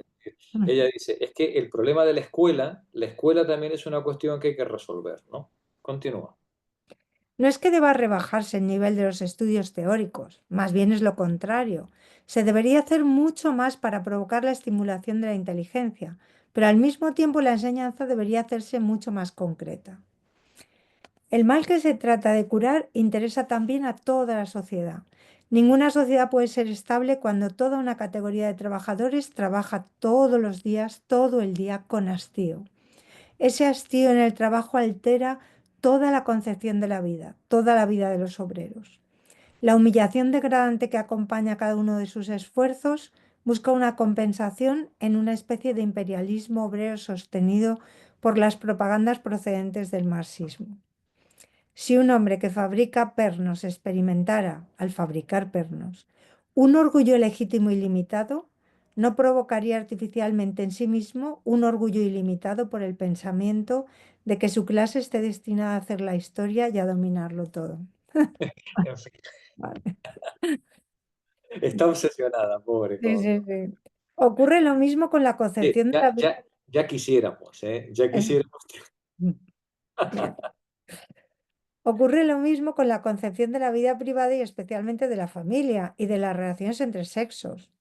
Speaker 4: mm.
Speaker 1: Ella dice, es que el problema de la escuela también es una cuestión que hay que resolver, ¿no? Continúa.
Speaker 4: No es que deba rebajarse el nivel de los estudios teóricos, más bien es lo contrario. Se debería hacer mucho más para provocar la estimulación de la inteligencia, pero al mismo tiempo la enseñanza debería hacerse mucho más concreta. El mal que se trata de curar interesa también a toda la sociedad. Ninguna sociedad puede ser estable cuando toda una categoría de trabajadores trabaja todos los días, todo el día, con hastío. Ese hastío en el trabajo altera toda la concepción de la vida, toda la vida de los obreros. La humillación degradante que acompaña a cada uno de sus esfuerzos busca una compensación en una especie de imperialismo obrero sostenido por las propagandas procedentes del marxismo. Si un hombre que fabrica pernos experimentara, al fabricar pernos, un orgullo legítimo y limitado, no provocaría artificialmente en sí mismo un orgullo ilimitado por el pensamiento de que su clase esté destinada a hacer la historia y a dominarlo todo.
Speaker 1: En fin,
Speaker 4: Vale.
Speaker 1: está obsesionada, pobre.
Speaker 4: Sí. Ocurre lo mismo con la concepción de la vida.
Speaker 1: Ya quisiéramos, ¿eh? Ya quisiéramos.
Speaker 4: Ocurre lo mismo con la concepción de la vida privada y especialmente de la familia y de las relaciones entre sexos.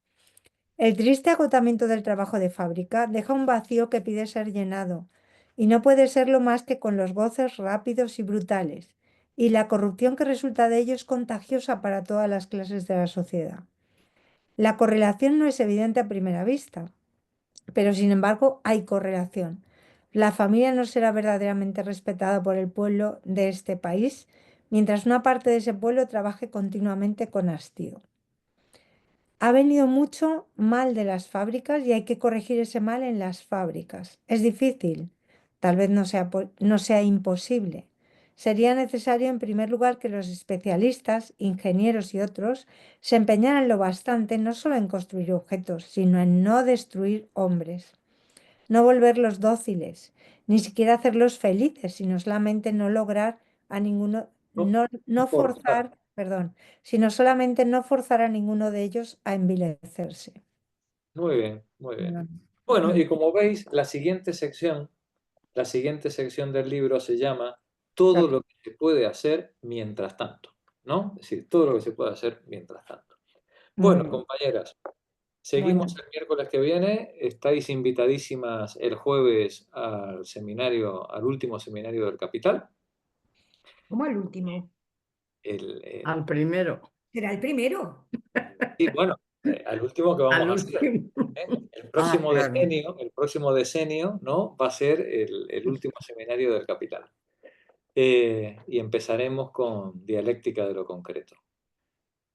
Speaker 4: El triste agotamiento del trabajo de fábrica deja un vacío que pide ser llenado, y no puede serlo más que con los goces rápidos y brutales, y la corrupción que resulta de ello es contagiosa para todas las clases de la sociedad. La correlación no es evidente a primera vista, pero sin embargo hay correlación. La familia no será verdaderamente respetada por el pueblo de este país mientras una parte de ese pueblo trabaje continuamente con hastío. Ha venido mucho mal de las fábricas y hay que corregir ese mal en las fábricas. Es difícil, tal vez no sea imposible. Sería necesario, en primer lugar, que los especialistas, ingenieros y otros se empeñaran lo bastante no solo en construir objetos, sino en no destruir hombres, no volverlos dóciles, ni siquiera hacerlos felices, sino solamente no lograr a ninguno, no forzar, sino solamente no forzar a ninguno de ellos a envilecerse.
Speaker 1: Muy bien, muy bien. Bueno, y como veis, la siguiente sección del libro se llama Todo lo que se puede hacer mientras tanto, ¿no? Es decir, todo lo que se puede hacer mientras tanto. Bueno, compañeras, seguimos el miércoles que viene. Estáis invitadísimas el jueves al seminario, al último seminario del Capital.
Speaker 4: ¿Cómo al último?
Speaker 3: Al primero.
Speaker 4: ¿Será el primero?
Speaker 1: Sí, bueno, al último que vamos
Speaker 3: Al
Speaker 1: a hacer.
Speaker 3: último.
Speaker 1: El próximo decenio, ¿no? Va a ser el último seminario del Capital. y empezaremos con dialéctica de lo concreto.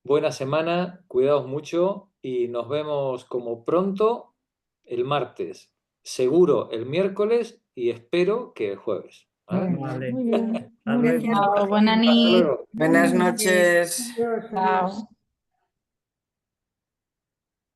Speaker 1: Buena semana, cuidaos mucho y nos vemos como pronto el martes, seguro el miércoles y espero que el jueves. ¿Vale?
Speaker 3: Vale.
Speaker 7: Muy bien.
Speaker 3: Hasta
Speaker 7: Muy bien.
Speaker 3: luego.
Speaker 10: Buena
Speaker 1: Hasta
Speaker 10: nit.
Speaker 1: luego.
Speaker 2: Buenas
Speaker 4: Buenas
Speaker 2: noches.
Speaker 6: Adiós, adiós.
Speaker 10: Chao.